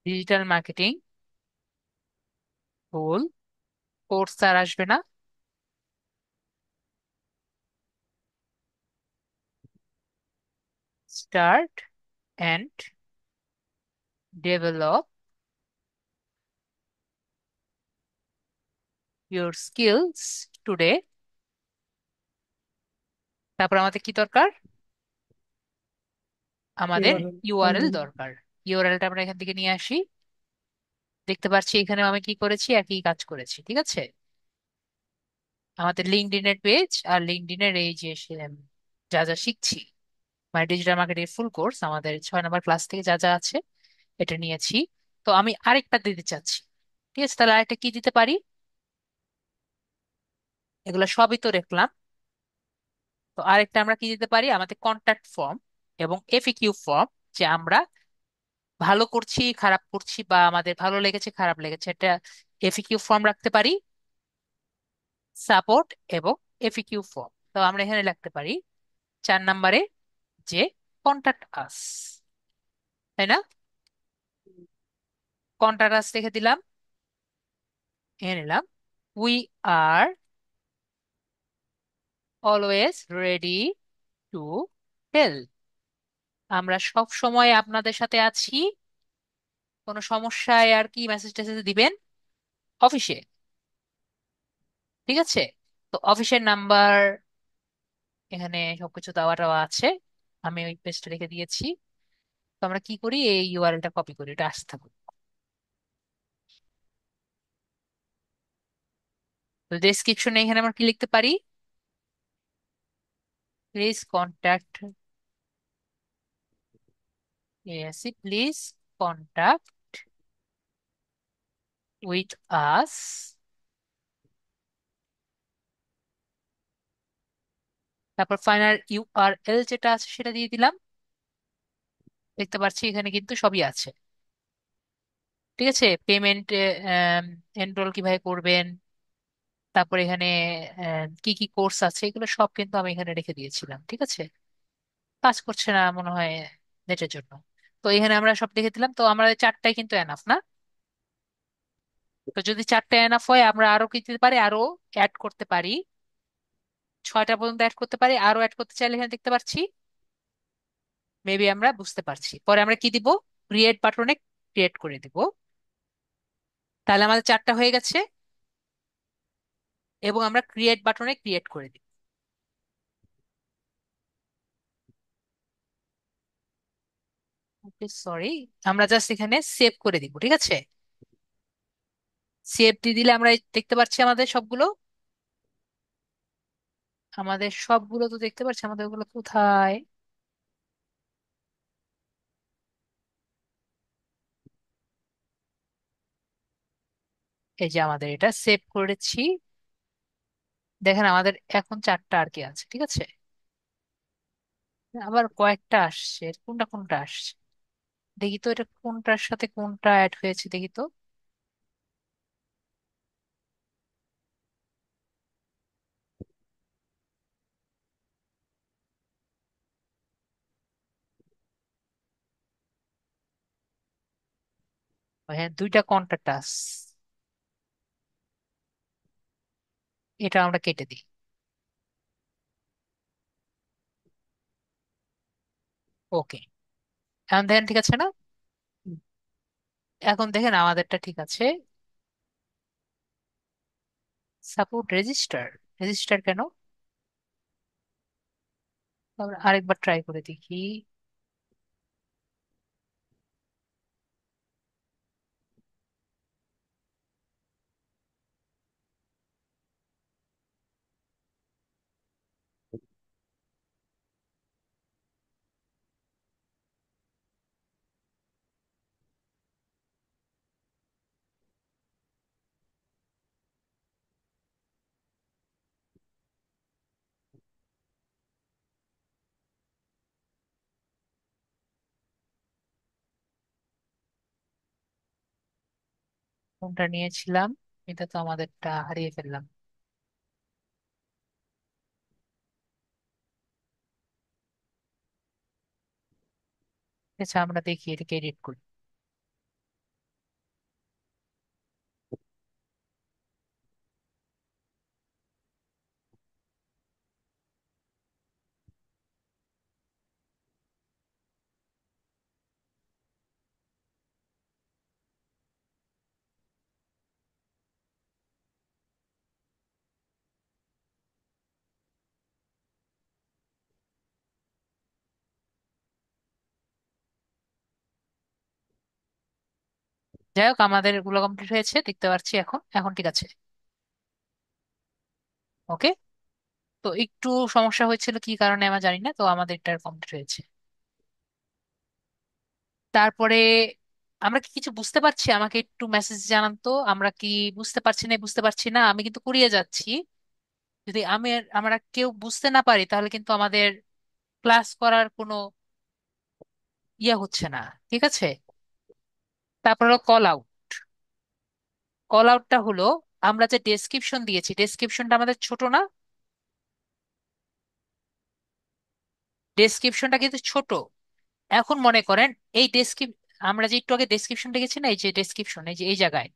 ডিজিটাল মার্কেটিং ফুল কোর্স আর আসবে না, start and develop your skills today. তারপর আমাদের কি দরকার, আমাদের ইউআরএল। ইউআরএল দরকার। ইউআরএলটা আমরা এখান থেকে নিয়ে আসি। দেখতে পাচ্ছি এখানে আমি কি করেছি, একই কাজ করেছি, ঠিক আছে। আমাদের লিঙ্কডইনের পেজ আর লিঙ্কডইনের এই যে যা যা শিখছি, মানে ডিজিটাল মার্কেটিং ফুল কোর্স আমাদের 6 নম্বর ক্লাস থেকে যা যা আছে এটা নিয়েছি। তো আমি আরেকটা দিতে চাচ্ছি। ঠিক আছে, তাহলে আরেকটা কি দিতে পারি? এগুলো সবই তো দেখলাম। তো আরেকটা আমরা কি দিতে পারি, আমাদের কন্ট্যাক্ট ফর্ম এবং এফএকিউ ফর্ম, যে আমরা ভালো করছি খারাপ করছি বা আমাদের ভালো লেগেছে খারাপ লেগেছে, এটা এফএকিউ ফর্ম রাখতে পারি। সাপোর্ট এবং এফএকিউ ফর্ম। তো আমরা এখানে লিখতে পারি 4 নম্বরে যে কন্ট্যাক্ট আস, তাই না? কন্ট্যাক্ট আস লিখে দিলাম, এনে নিলাম। We are always ready to help. আমরা সব সময় আপনাদের সাথে আছি। কোনো সমস্যায় আর কি মেসেজ টেসেজ দিবেন অফিসে, ঠিক আছে। তো অফিসের নাম্বার এখানে সবকিছু দেওয়া টাওয়া আছে, আমি ওই পেজটা রেখে দিয়েছি। তো আমরা কি করি, এই ইউআরএলটা কপি করি, এটা আসতে থাকুক। তো ডেসক্রিপশনে এখানে আমরা কি লিখতে পারি, please contact AAC, please contact with us. তারপর ফাইনাল ইউআরএল যেটা আছে সেটা দিয়ে দিলাম। দেখতে পাচ্ছি এখানে কিন্তু সবই আছে, ঠিক আছে। পেমেন্ট এনরোল কিভাবে করবেন, তারপর এখানে কি কি কোর্স আছে, এগুলো সব কিন্তু আমি এখানে রেখে দিয়েছিলাম, ঠিক আছে। কাজ করছে না মনে হয় নেটের জন্য। তো এখানে আমরা সব লিখে দিলাম। তো আমরা 4টাই কিন্তু এনাফ না? তো যদি 4টা এনাফ হয় আমরা আরো কি দিতে পারি, আরো অ্যাড করতে পারি। 6টা পর্যন্ত অ্যাড করতে পারি, আরো অ্যাড করতে চাইলে এখানে দেখতে পাচ্ছি। মেবি আমরা বুঝতে পারছি, পরে আমরা কি দিব, ক্রিয়েট বাটনে ক্রিয়েট করে দিব। তাহলে আমাদের 4টা হয়ে গেছে, এবং আমরা ক্রিয়েট বাটনে ক্রিয়েট করে দিব। ওকে, সরি। আমরা জাস্ট এখানে সেভ করে দিব, ঠিক আছে। সেভ দিয়ে দিলে আমরা দেখতে পাচ্ছি আমাদের সবগুলো তো দেখতে পাচ্ছি, আমাদের ওগুলো কোথায়? এই যে আমাদের এটা সেভ করেছি। দেখেন আমাদের এখন 4টা আর কি আছে, ঠিক আছে। আবার কয়েকটা আসছে, কোনটা কোনটা আসছে দেখি তো, এটা কোনটার সাথে কোনটা অ্যাড হয়েছে দেখি তো। হ্যাঁ, 2টা কন্টাক্ট আস, এটা আমরা কেটে দিই। ওকে, এখন দেখেন ঠিক আছে না? এখন দেখেন আমাদেরটা ঠিক আছে। সাপোর্ট রেজিস্টার, রেজিস্টার কেন? আমরা আরেকবার ট্রাই করে দেখি। কোনটা নিয়েছিলাম, এটা তো আমাদেরটা হারিয়ে ফেললাম। আচ্ছা, আমরা দেখি এটাকে এডিট করি। যাই হোক, আমাদের এগুলো কমপ্লিট হয়েছে দেখতে পাচ্ছি। এখন এখন ঠিক আছে। ওকে। তো একটু সমস্যা হয়েছিল কি কারণে আমরা জানি না, তো আমাদের এটা কমপ্লিট হয়েছে। তারপরে আমরা কি কিছু বুঝতে পারছি? আমাকে একটু মেসেজ জানান তো, আমরা কি বুঝতে পারছি না বুঝতে পারছি না। আমি কিন্তু কুড়িয়ে যাচ্ছি। যদি আমরা কেউ বুঝতে না পারি তাহলে কিন্তু আমাদের ক্লাস করার কোনো ইয়ে হচ্ছে না। ঠিক আছে। তারপর হলো কল আউট। কল আউটটা হলো, আমরা যে ডেসক্রিপশন দিয়েছি, ডেসক্রিপশনটা আমাদের ছোট না? ডেসক্রিপশনটা কিন্তু ছোট। এখন মনে করেন এই আমরা যে একটু আগে ডেসক্রিপশন লিখেছি না, এই যে ডেসক্রিপশন, এই যে এই জায়গায়,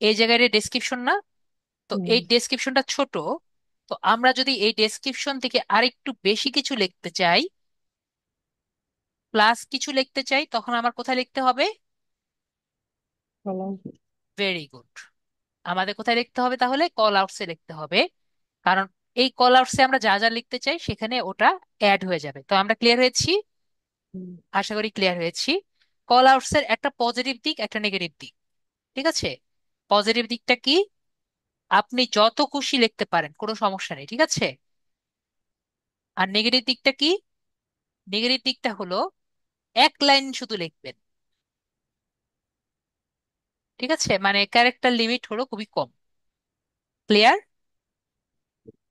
এই জায়গায় ডেসক্রিপশন না? তো হুম। এই ডেসক্রিপশনটা ছোট। তো আমরা যদি এই ডেসক্রিপশন থেকে আরেকটু বেশি কিছু লিখতে চাই, প্লাস কিছু লিখতে চাই, তখন আমার কোথায় লিখতে হবে? ভালো। Very good. আমাদের কোথায় লিখতে হবে তাহলে? কল আউটসে লিখতে হবে। কারণ এই কল আউটসে আমরা যা যা লিখতে চাই সেখানে ওটা অ্যাড হয়ে যাবে। তো আমরা ক্লিয়ার হয়েছি? হুম। আশা করি ক্লিয়ার হয়েছি। কল আউটসের একটা পজিটিভ দিক, একটা নেগেটিভ দিক। ঠিক আছে। পজিটিভ দিকটা কি? আপনি যত খুশি লিখতে পারেন, কোনো সমস্যা নেই। ঠিক আছে। আর নেগেটিভ দিকটা কি? নেগেটিভ দিকটা হলো এক লাইন শুধু লিখবেন। ঠিক আছে, মানে ক্যারেক্টার লিমিট হলো খুবই কম। ক্লিয়ার?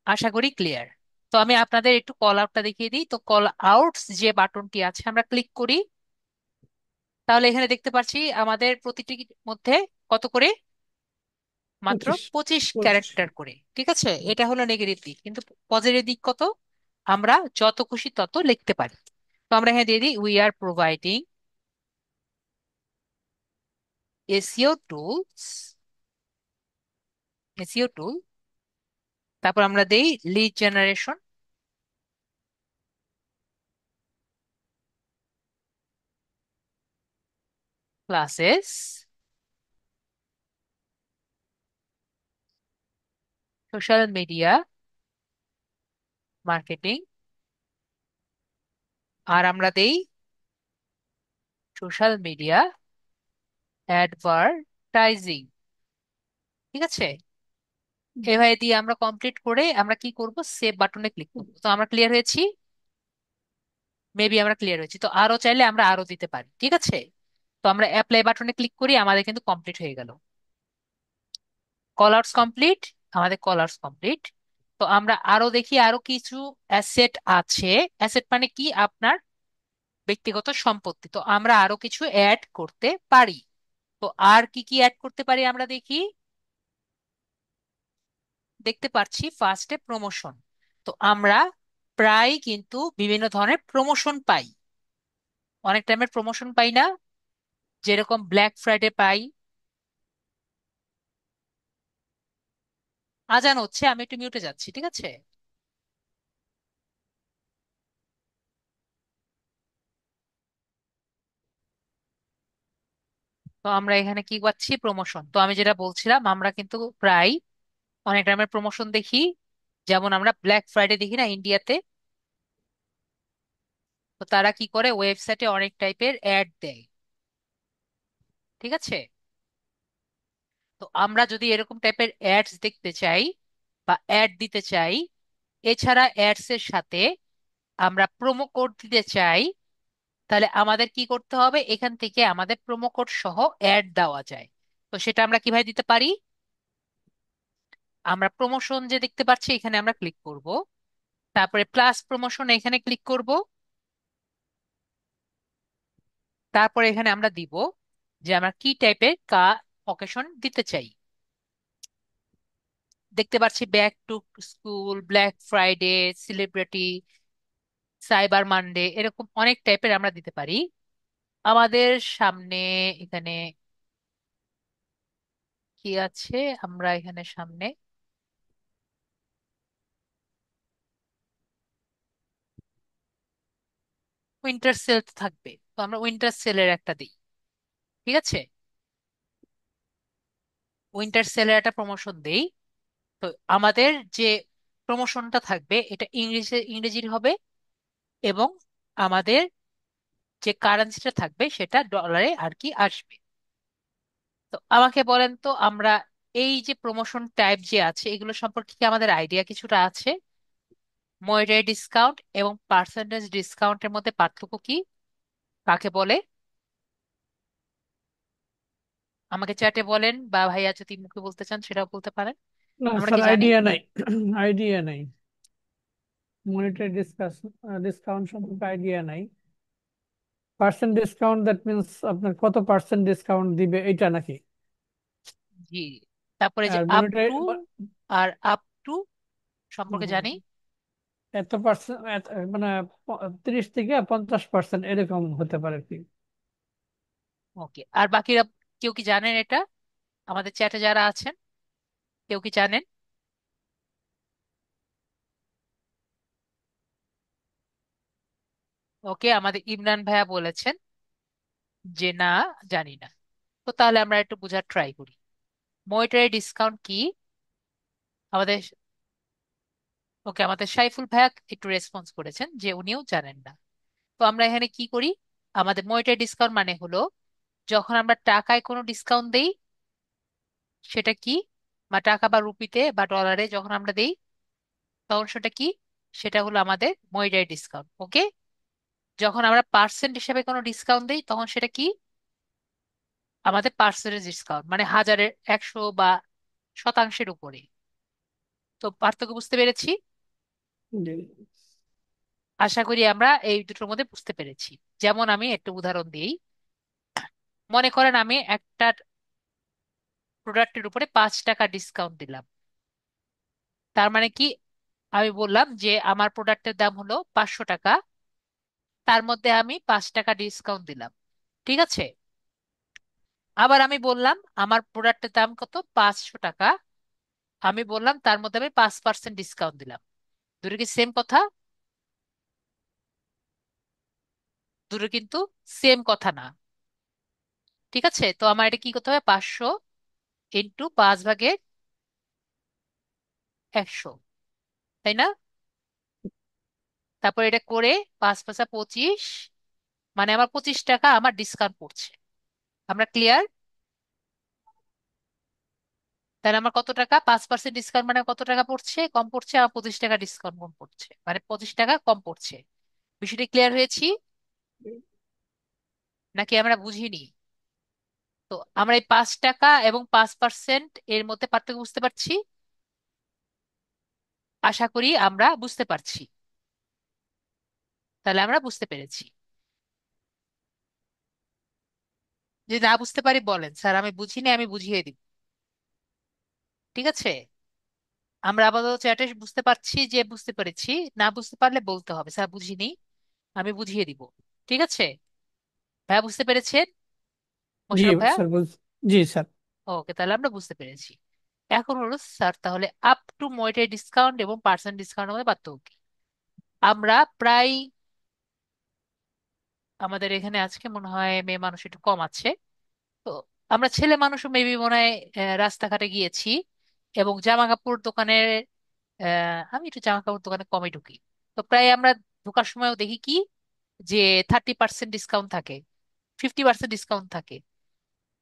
আশা করি ক্লিয়ার। তো আমি আপনাদের একটু কল আউটটা দেখিয়ে দিই। তো কল আউটস যে বাটনটি আছে, আমরা ক্লিক করি। তাহলে এখানে দেখতে পাচ্ছি আমাদের প্রতিটির মধ্যে কত করে? মাত্র 25। 25 25। ক্যারেক্টার করে। ঠিক আছে, এটা হলো নেগেটিভ দিক। কিন্তু পজিটিভ দিক কত? আমরা যত খুশি তত লিখতে পারি। তো আমরা এখানে দিয়ে দিই, we are providing SEO tools, SEO tool. তারপর আমরা দেই lead generation classes, social media marketing. আর আমরা দেই সোশ্যাল মিডিয়া অ্যাডভার্টাইজিং। ঠিক আছে। এভাবে দিয়ে আমরা কমপ্লিট করে আমরা কি করব? সেভ বাটনে ক্লিক করব। তো আমরা ক্লিয়ার হয়েছি? মেবি আমরা ক্লিয়ার হয়েছি। তো আরো চাইলে আমরা আরো দিতে পারি। ঠিক আছে। তো আমরা অ্যাপ্লাই বাটনে ক্লিক করি, আমাদের কিন্তু কমপ্লিট হয়ে গেল। Call outs complete. আমাদের কল আউটস কমপ্লিট। তো আমরা আরো দেখি আরো কিছু অ্যাসেট আছে। অ্যাসেট মানে কি? আপনার ব্যক্তিগত সম্পত্তি। তো আমরা আরো কিছু অ্যাড করতে পারি। তো আর কি কি অ্যাড করতে পারি আমরা দেখি। দেখতে পাচ্ছি ফার্স্টে প্রমোশন। তো আমরা প্রায় কিন্তু বিভিন্ন ধরনের প্রমোশন পাই। অনেক টাইমের প্রমোশন পাই না? যেরকম ব্ল্যাক ফ্রাইডে পাই। আজান হচ্ছে, আমি একটু মিউটে যাচ্ছি। ঠিক আছে। তো আমরা এখানে কি পাচ্ছি? প্রমোশন। তো আমি যেটা বলছিলাম, আমরা কিন্তু প্রায় অনেক টাইমের প্রমোশন দেখি। যেমন আমরা ব্ল্যাক ফ্রাইডে দেখি না ইন্ডিয়াতে? তো তারা কি করে, ওয়েবসাইটে অনেক টাইপের অ্যাড দেয়। ঠিক আছে। তো আমরা যদি এরকম টাইপের অ্যাডস দেখতে চাই বা অ্যাড দিতে চাই, এছাড়া অ্যাডস এর সাথে আমরা প্রোমো কোড দিতে চাই, তাহলে আমাদের কি করতে হবে? এখান থেকে আমাদের প্রোমো কোড সহ অ্যাড দেওয়া যায়। তো সেটা আমরা কিভাবে দিতে পারি? আমরা প্রমোশন যে দেখতে পাচ্ছি এখানে আমরা ক্লিক করব। তারপরে প্লাস প্রমোশন এখানে ক্লিক করব। তারপরে এখানে আমরা দিব যে আমরা কি টাইপের অকেশন দিতে চাই। দেখতে পাচ্ছি back to school, black Friday, celebrity, cyber Monday, এরকম অনেক টাইপের আমরা দিতে পারি। আমাদের সামনে এখানে কি আছে? আমরা এখানে সামনে উইন্টার সেল থাকবে, তো আমরা উইন্টার সেলের একটা দিই। ঠিক আছে। উইন্টার সেলের একটা প্রমোশন দেই। তো আমাদের যে প্রমোশনটা থাকবে এটা ইংরেজির হবে। এবং আমাদের যে কারেন্সিটা থাকবে সেটা ডলারে আর কি আসবে। তো আমাকে বলেন তো, আমরা এই যে প্রমোশন টাইপ যে আছে এগুলো সম্পর্কে কি আমাদের আইডিয়া কিছুটা আছে? মনিটারি ডিসকাউন্ট এবং পার্সেন্টেজ ডিসকাউন্টের মধ্যে পার্থক্য কি, কাকে বলে? আমাকে চ্যাটে বলেন, বা ভাইয়া যদি মুখে বলতে চান সেটাও বলতে পারেন। না আমরা স্যার, কি জানি? আইডিয়া নাই। আইডিয়া নাই। মনিটারি ডিসকাউন্ট সম্পর্কে আইডিয়া নাই। পার্সেন্ট ডিসকাউন্ট, দ্যাট মিনস আপনার কত পার্সেন্ট ডিসকাউন্ট দিবে এটা নাকি? জি। তারপরে যে আর আপ মনিটারি টু আর আপ টু সম্পর্কে জানি। এত পার্সেন্ট, মানে 30 থেকে 50% এরকম হতে পারে কি? ওকে, আর বাকিরা কেউ কি জানেন এটা? আমাদের চ্যাটে যারা আছেন কেউ কি জানেন? ওকে, আমাদের ইমরান ভাইয়া বলেছেন যে না, জানি না। তো তাহলে আমরা একটু বোঝার ট্রাই করি, মনিটারি ডিসকাউন্ট কি আমাদের। ওকে, আমাদের সাইফুল ভাইয়া একটু রেসপন্স করেছেন যে উনিও জানেন না। তো আমরা এখানে কি করি, আমাদের মনিটারি ডিসকাউন্ট মানে হলো যখন আমরা টাকায় কোনো ডিসকাউন্ট দেই, সেটা কি, বা টাকা বা রুপিতে বা ডলারে যখন আমরা দেই, তখন সেটা কি, সেটা হলো আমাদের মনিটারি ডিসকাউন্ট। ওকে, যখন আমরা পার্সেন্ট হিসেবে কোনো ডিসকাউন্ট দিই তখন সেটা কি, আমাদের পার্সেন্টেজ ডিসকাউন্ট, মানে হাজারের 100 বা শতাংশের উপরে। তো পার্থক্য বুঝতে পেরেছি? জি আশা করি আমরা এই দুটোর মধ্যে বুঝতে পেরেছি। যেমন আমি একটা উদাহরণ দিই, মনে করেন আমি একটা প্রোডাক্টের উপরে 5 টাকা ডিসকাউন্ট দিলাম। তার মানে কি, আমি বললাম যে আমার প্রোডাক্টের দাম হলো 500 টাকা, তার মধ্যে আমি 5 টাকা ডিসকাউন্ট দিলাম। ঠিক আছে, আবার আমি বললাম আমার প্রোডাক্টের দাম কত, 500 টাকা, আমি বললাম তার মধ্যে আমি 5% ডিসকাউন্ট দিলাম। দুটো কি সেম কথা? দুটো কিন্তু সেম কথা না। ঠিক আছে, তো আমার এটা কি করতে হবে, 500 × 5/100, তাই না? তারপর এটা করে 5×5 = 25, মানে আমার 25 টাকা আমার ডিসকাউন্ট পড়ছে। আমরা ক্লিয়ার? তাহলে আমার কত টাকা, 5% ডিসকাউন্ট মানে কত টাকা পড়ছে, কম পড়ছে, আমার 25 টাকা ডিসকাউন্ট কম পড়ছে, মানে 25 টাকা কম পড়ছে। বিষয়টি ক্লিয়ার হয়েছি নাকি আমরা বুঝিনি? তো আমরা এই 5 টাকা এবং 5% এর মধ্যে পার্থক্য বুঝতে পারছি? আশা করি আমরা বুঝতে পারছি। তাহলে আমরা বুঝতে পেরেছি। যদি না বুঝতে পারি বলেন, স্যার আমি বুঝিনি, আমি বুঝিয়ে দিব। ঠিক আছে, আমরা আপাতত চ্যাটে বুঝতে পারছি যে বুঝতে পেরেছি। না বুঝতে পারলে বলতে হবে স্যার বুঝিনি, আমি বুঝিয়ে দিব। ঠিক আছে, ভাইয়া বুঝতে পেরেছেন? জি মোশাররফ ভাইয়া? স্যার, জি স্যার। ওকে, তাহলে আমরা বুঝতে পেরেছি। এখন হলো স্যার, তাহলে আপ টু মনিটারি ডিসকাউন্ট এবং পার্সেন্ট ডিসকাউন্টের মধ্যে পার্থক্য কি? আমরা প্রায়, আমাদের এখানে আজকে মনে হয় মেয়ে মানুষ একটু কম আছে, তো আমরা ছেলে মানুষও মেবি মনে হয় রাস্তাঘাটে গিয়েছি এবং জামা কাপড় দোকানের, আমি একটু জামা কাপড় দোকানে কমই ঢুকি। তো প্রায় আমরা ঢোকার সময়ও দেখি কি, যে 30% ডিসকাউন্ট থাকে, 50% ডিসকাউন্ট থাকে।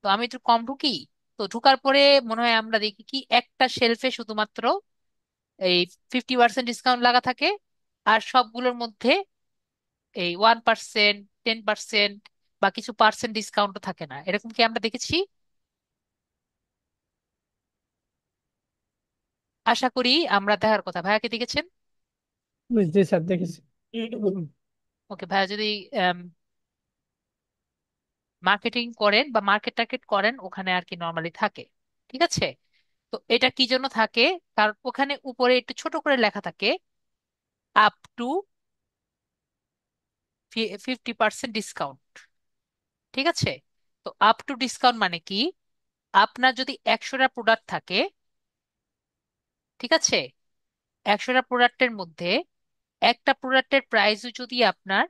তো আমি একটু কম ঢুকি। তো ঢুকার পরে মনে হয় আমরা দেখি কি একটা শেলফে শুধুমাত্র এই 50% ডিসকাউন্ট লাগা থাকে, আর সবগুলোর মধ্যে এই 1%, 10% বা কিছু পার্সেন্ট ডিসকাউন্টও থাকে না। এরকম কি আমরা দেখেছি? আশা করি আমরা দেখার কথা। ভাইয়া কি দেখেছেন? জি স্যার, দেখেছি। ওকে, ভাইয়া যদি মার্কেটিং করেন বা মার্কেট টার্গেট করেন ওখানে আর কি নর্মালি থাকে। ঠিক আছে, তো এটা কি জন্য থাকে, কারণ ওখানে উপরে একটু ছোট করে লেখা থাকে আপ টু 50% ডিসকাউন্ট। ঠিক আছে, তো আপ টু ডিসকাউন্ট মানে কি, আপনার যদি 100টা প্রোডাক্ট থাকে, ঠিক আছে, 100টা প্রোডাক্টের মধ্যে একটা প্রোডাক্টের প্রাইস যদি আপনার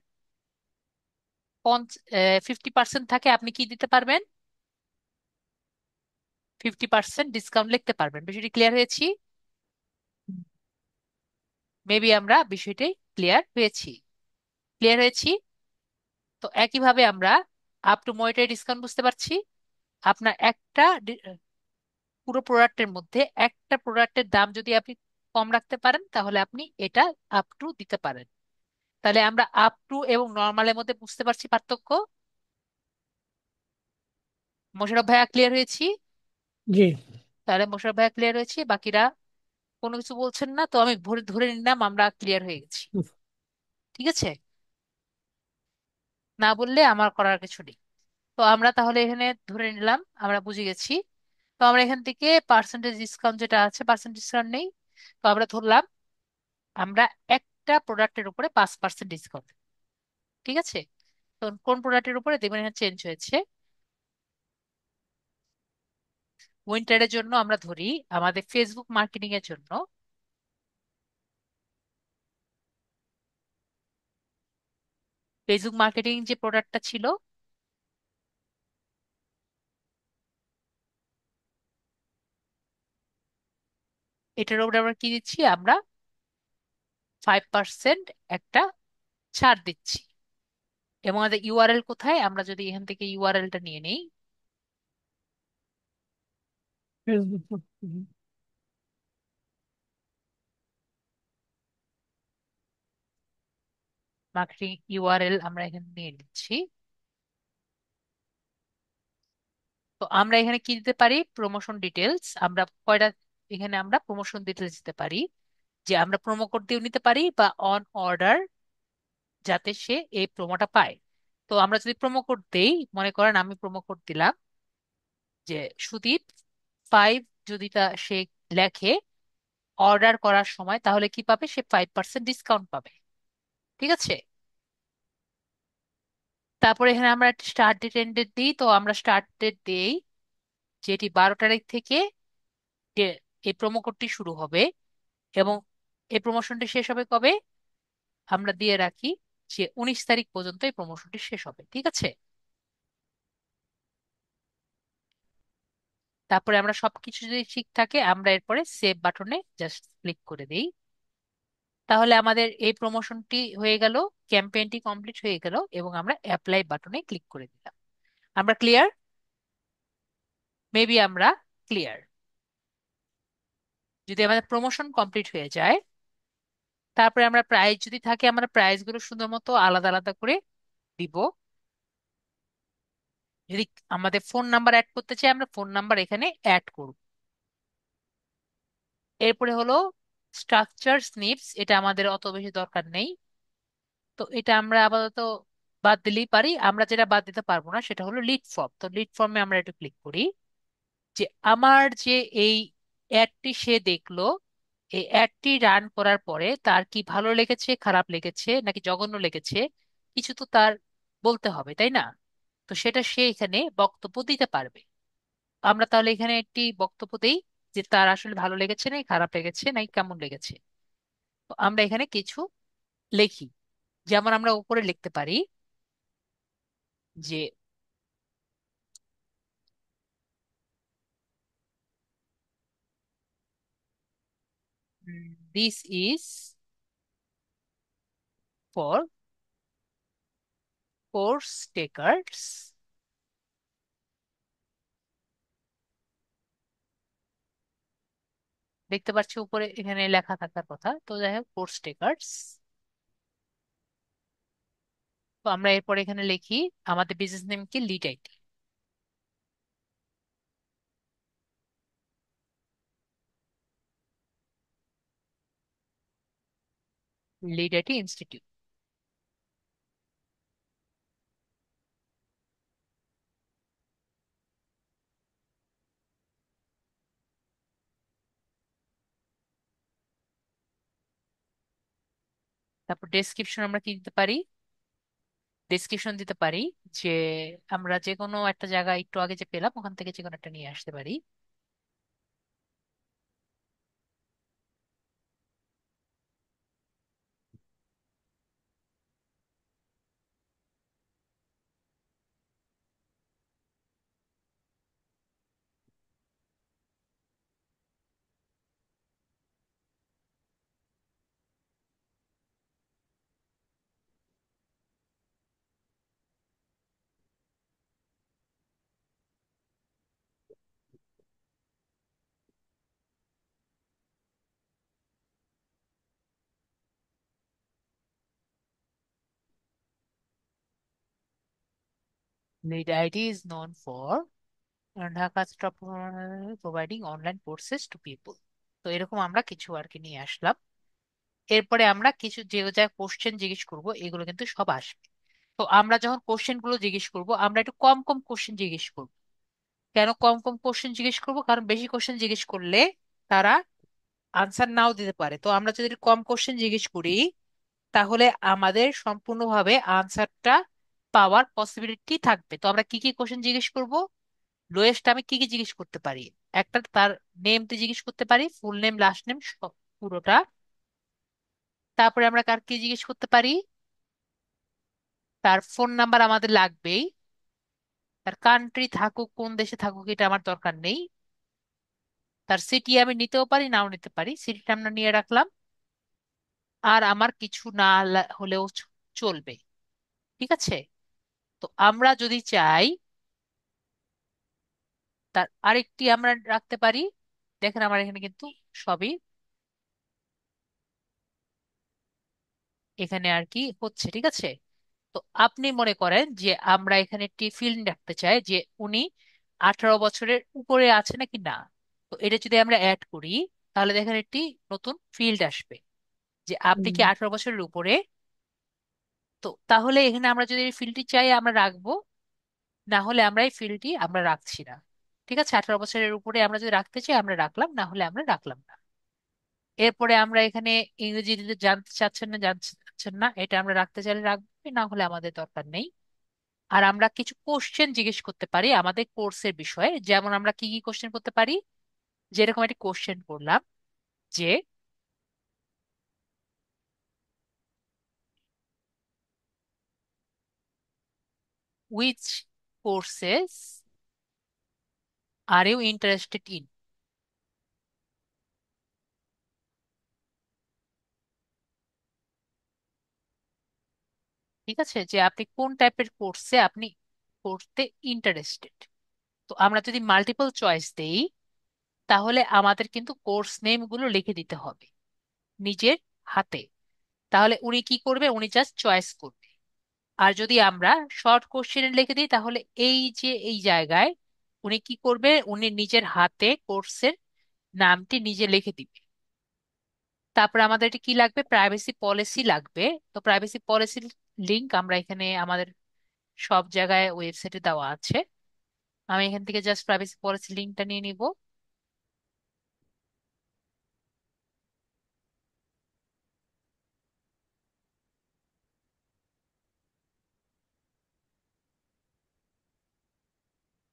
50% থাকে, আপনি কি দিতে পারবেন, 50% ডিসকাউন্ট লিখতে পারবেন। বিষয়টি ক্লিয়ার হয়েছি? মেবি আমরা বিষয়টাই ক্লিয়ার হয়েছি। ক্লিয়ার হয়েছি? তো একইভাবে আমরা আপ টু মনিটারি ডিসকাউন্ট বুঝতে পারছি। আপনার একটা পুরো প্রোডাক্টের মধ্যে একটা প্রোডাক্টের দাম যদি আপনি কম রাখতে পারেন তাহলে আপনি এটা আপ টু দিতে পারেন। তাহলে আমরা আপ টু এবং নর্মালের মধ্যে বুঝতে পারছি পার্থক্য। মোশাররফ ভাইয়া ক্লিয়ার হয়েছি? জি। তাহলে মোশাররফ ভাইয়া ক্লিয়ার হয়েছে, বাকিরা কোনো কিছু বলছেন না, তো আমি ধরে ধরে নিলাম আমরা ক্লিয়ার হয়ে গেছি। ঠিক আছে, না বললে আমার করার কিছু নেই। তো আমরা তাহলে এখানে ধরে নিলাম আমরা বুঝে গেছি। তো আমরা এখান থেকে পার্সেন্টেজ ডিসকাউন্ট যেটা আছে, পার্সেন্টেজ ডিসকাউন্ট নেই। তো আমরা ধরলাম আমরা একটা প্রোডাক্টের উপরে 5% ডিসকাউন্ট। ঠিক আছে, তো কোন প্রোডাক্টের উপরে দেখবেন এখানে চেঞ্জ হয়েছে। উইন্টারের জন্য আমরা ধরি আমাদের ফেসবুক মার্কেটিং এর জন্য ফেসবুক মার্কেটিং যে প্রোডাক্টটা ছিল এটার উপরে আমরা কি দিচ্ছি, আমরা 5% একটা ছাড় দিচ্ছি। এবং আমাদের ইউআরএল কোথায়, আমরা যদি এখান থেকে ইউআরএলটা নিয়ে নেই, ফেসবুক। মার্কেটিং ইউআরএল আমরা এখানে নিয়ে নিচ্ছি। তো আমরা এখানে কি দিতে পারি, প্রমোশন ডিটেলস। আমরা কয়টা এখানে আমরা প্রমোশন ডিটেলস দিতে পারি, যে আমরা প্রোমো কোড দিয়েও নিতে পারি বা অন অর্ডার, যাতে সে এই প্রোমোটা পায়। তো আমরা যদি প্রোমো কোড দেই, মনে করেন আমি প্রোমো কোড দিলাম যে সুদীপ 5, যদি তা সে লেখে অর্ডার করার সময়, তাহলে কি পাবে, সে 5% ডিসকাউন্ট পাবে। ঠিক আছে, তারপরে এখানে আমরা একটা স্টার্ট ডেট এন্ড ডেট দিই। তো আমরা স্টার্ট ডেট দিই যেটি 12 তারিখ থেকে যে এই প্রোমো কোডটি শুরু হবে, এবং এই প্রমোশনটি শেষ হবে কবে, আমরা দিয়ে রাখি যে 19 তারিখ পর্যন্ত এই প্রমোশনটি শেষ হবে। ঠিক আছে, তারপরে আমরা সবকিছু যদি ঠিক থাকে আমরা এরপরে সেভ বাটনে জাস্ট ক্লিক করে দিই। তাহলে আমাদের এই প্রমোশনটি হয়ে গেল, ক্যাম্পেইনটি কমপ্লিট হয়ে গেল, এবং আমরা অ্যাপ্লাই বাটনে ক্লিক করে দিলাম। আমরা ক্লিয়ার? মেবি আমরা ক্লিয়ার। যদি আমাদের প্রমোশন কমপ্লিট হয়ে যায়, তারপরে আমরা প্রাইস যদি থাকে আমরা প্রাইস গুলো সুন্দর মতো আলাদা আলাদা করে দিব। যদি আমাদের ফোন নাম্বার অ্যাড করতে চাই আমরা ফোন নাম্বার এখানে অ্যাড করব। এরপরে হলো স্ট্রাকচার স্নিপস, এটা আমাদের অত বেশি দরকার নেই। তো এটা আমরা আপাতত বাদ দিলেই পারি। আমরা যেটা বাদ দিতে পারবো না সেটা হলো লিড ফর্ম। তো লিড ফর্মে আমরা একটু ক্লিক করি, যে আমার যে এই অ্যাডটি সে দেখলো, এই অ্যাডটি রান করার পরে তার কি ভালো লেগেছে, খারাপ লেগেছে নাকি জঘন্য লেগেছে, কিছু তো তার বলতে হবে, তাই না? তো সেটা সে এখানে বক্তব্য দিতে পারবে। আমরা তাহলে এখানে একটি বক্তব্য দেই যে তার আসলে ভালো লেগেছে নাই খারাপ লেগেছে নাই কেমন লেগেছে। তো আমরা এখানে কিছু লিখি, যেমন আমরা উপরে লিখতে পারি যে this is for course takers. দেখতে পাচ্ছি উপরে এখানে লেখা থাকার কথা, তো যাই হোক কোর্স টেকার্স। তো আমরা এরপর এখানে লিখি আমাদের বিজনেস নেম কি, lead IT. Lead IT institute. তারপর ডেসক্রিপশন আমরা কি দিতে পারি, ডেসক্রিপশন দিতে পারি যে আমরা যে কোনো একটা জায়গা একটু আগে যে পেলাম ওখান থেকে যে কোনো একটা নিয়ে আসতে পারি। Lead ID is known for Dhaka stop providing online courses to people. তো এরকম আমরা কিছু আর কি নিয়ে আসলাম। এরপরে আমরা কিছু যে যা কোশ্চেন জিজ্ঞেস করব এগুলো কিন্তু সব আসবে। তো আমরা যখন কোশ্চেন গুলো জিজ্ঞেস করব আমরা একটু কম কম কোশ্চেন জিজ্ঞেস করব। কেন কম কম কোশ্চেন জিজ্ঞেস করব? কারণ বেশি কোশ্চেন জিজ্ঞেস করলে তারা আনসার নাও দিতে পারে। তো আমরা যদি একটু কম কোশ্চেন জিজ্ঞেস করি তাহলে আমাদের সম্পূর্ণভাবে আনসারটা পাওয়ার পসিবিলিটি থাকবে। তো আমরা কি কি কোশ্চেন জিজ্ঞেস করব? লোয়েস্ট আমি কি কি জিজ্ঞেস করতে পারি? একটা তার নেমতে জিজ্ঞেস করতে পারি, ফুল নেম লাস্ট নেম পুরোটা। তারপরে আমরা কার কি জিজ্ঞেস করতে পারি? তার ফোন নাম্বার আমাদের লাগবেই। তার কান্ট্রি থাকুক, কোন দেশে থাকুক এটা আমার দরকার নেই। তার সিটি আমি নিতেও পারি নাও নিতে পারি, সিটিটা আমরা নিয়ে রাখলাম। আর আমার কিছু না হলেও চলবে। ঠিক আছে। তো আমরা যদি চাই তার আরেকটি আমরা রাখতে পারি। দেখেন আমার এখানে কিন্তু সবই এখানে আর কি হচ্ছে। ঠিক আছে। তো আপনি মনে করেন যে আমরা এখানে একটি ফিল্ড রাখতে চাই যে উনি 18 বছরের উপরে আছে নাকি না। তো এটা যদি আমরা অ্যাড করি তাহলে দেখেন একটি নতুন ফিল্ড আসবে যে আপনি হুম। কি 18 বছরের উপরে। তো তাহলে এখানে আমরা যদি এই ফিল্ডটি চাই আমরা রাখবো, না হলে আমরা এই ফিল্ডটি আমরা রাখছি না। ঠিক আছে। 18 বছরের উপরে আমরা যদি রাখতে চাই আমরা রাখলাম, না হলে আমরা রাখলাম না। এরপরে আমরা এখানে ইংরেজি যদি জানতে চাচ্ছেন না, জানতে চাচ্ছেন না, এটা আমরা রাখতে চাইলে রাখবো, না হলে আমাদের দরকার নেই। আর আমরা কিছু কোশ্চেন জিজ্ঞেস করতে পারি আমাদের কোর্সের বিষয়ে। যেমন আমরা কি কি কোশ্চেন করতে পারি? যেরকম একটি কোশ্চেন করলাম যে which courses are you interested in. ঠিক আছে, যে আপনি কোন টাইপের কোর্সে আপনি করতে ইন্টারেস্টেড। তো আমরা যদি মাল্টিপল চয়েস দেই তাহলে আমাদের কিন্তু কোর্স নেম গুলো লিখে দিতে হবে নিজের হাতে। তাহলে উনি কি করবে? উনি জাস্ট চয়েস করবে। আর যদি আমরা শর্ট কোশ্চেন লিখে দিই তাহলে এই যে এই জায়গায় উনি কি করবে? উনি নিজের হাতে কোর্সের নামটি নিজে লিখে দিবে। তারপরে আমাদের এটি কি লাগবে? প্রাইভেসি পলিসি লাগবে। তো প্রাইভেসি পলিসির লিংক আমরা এখানে আমাদের সব জায়গায় ওয়েবসাইটে দেওয়া আছে। আমি এখান থেকে জাস্ট প্রাইভেসি পলিসি লিংকটা নিয়ে নিব।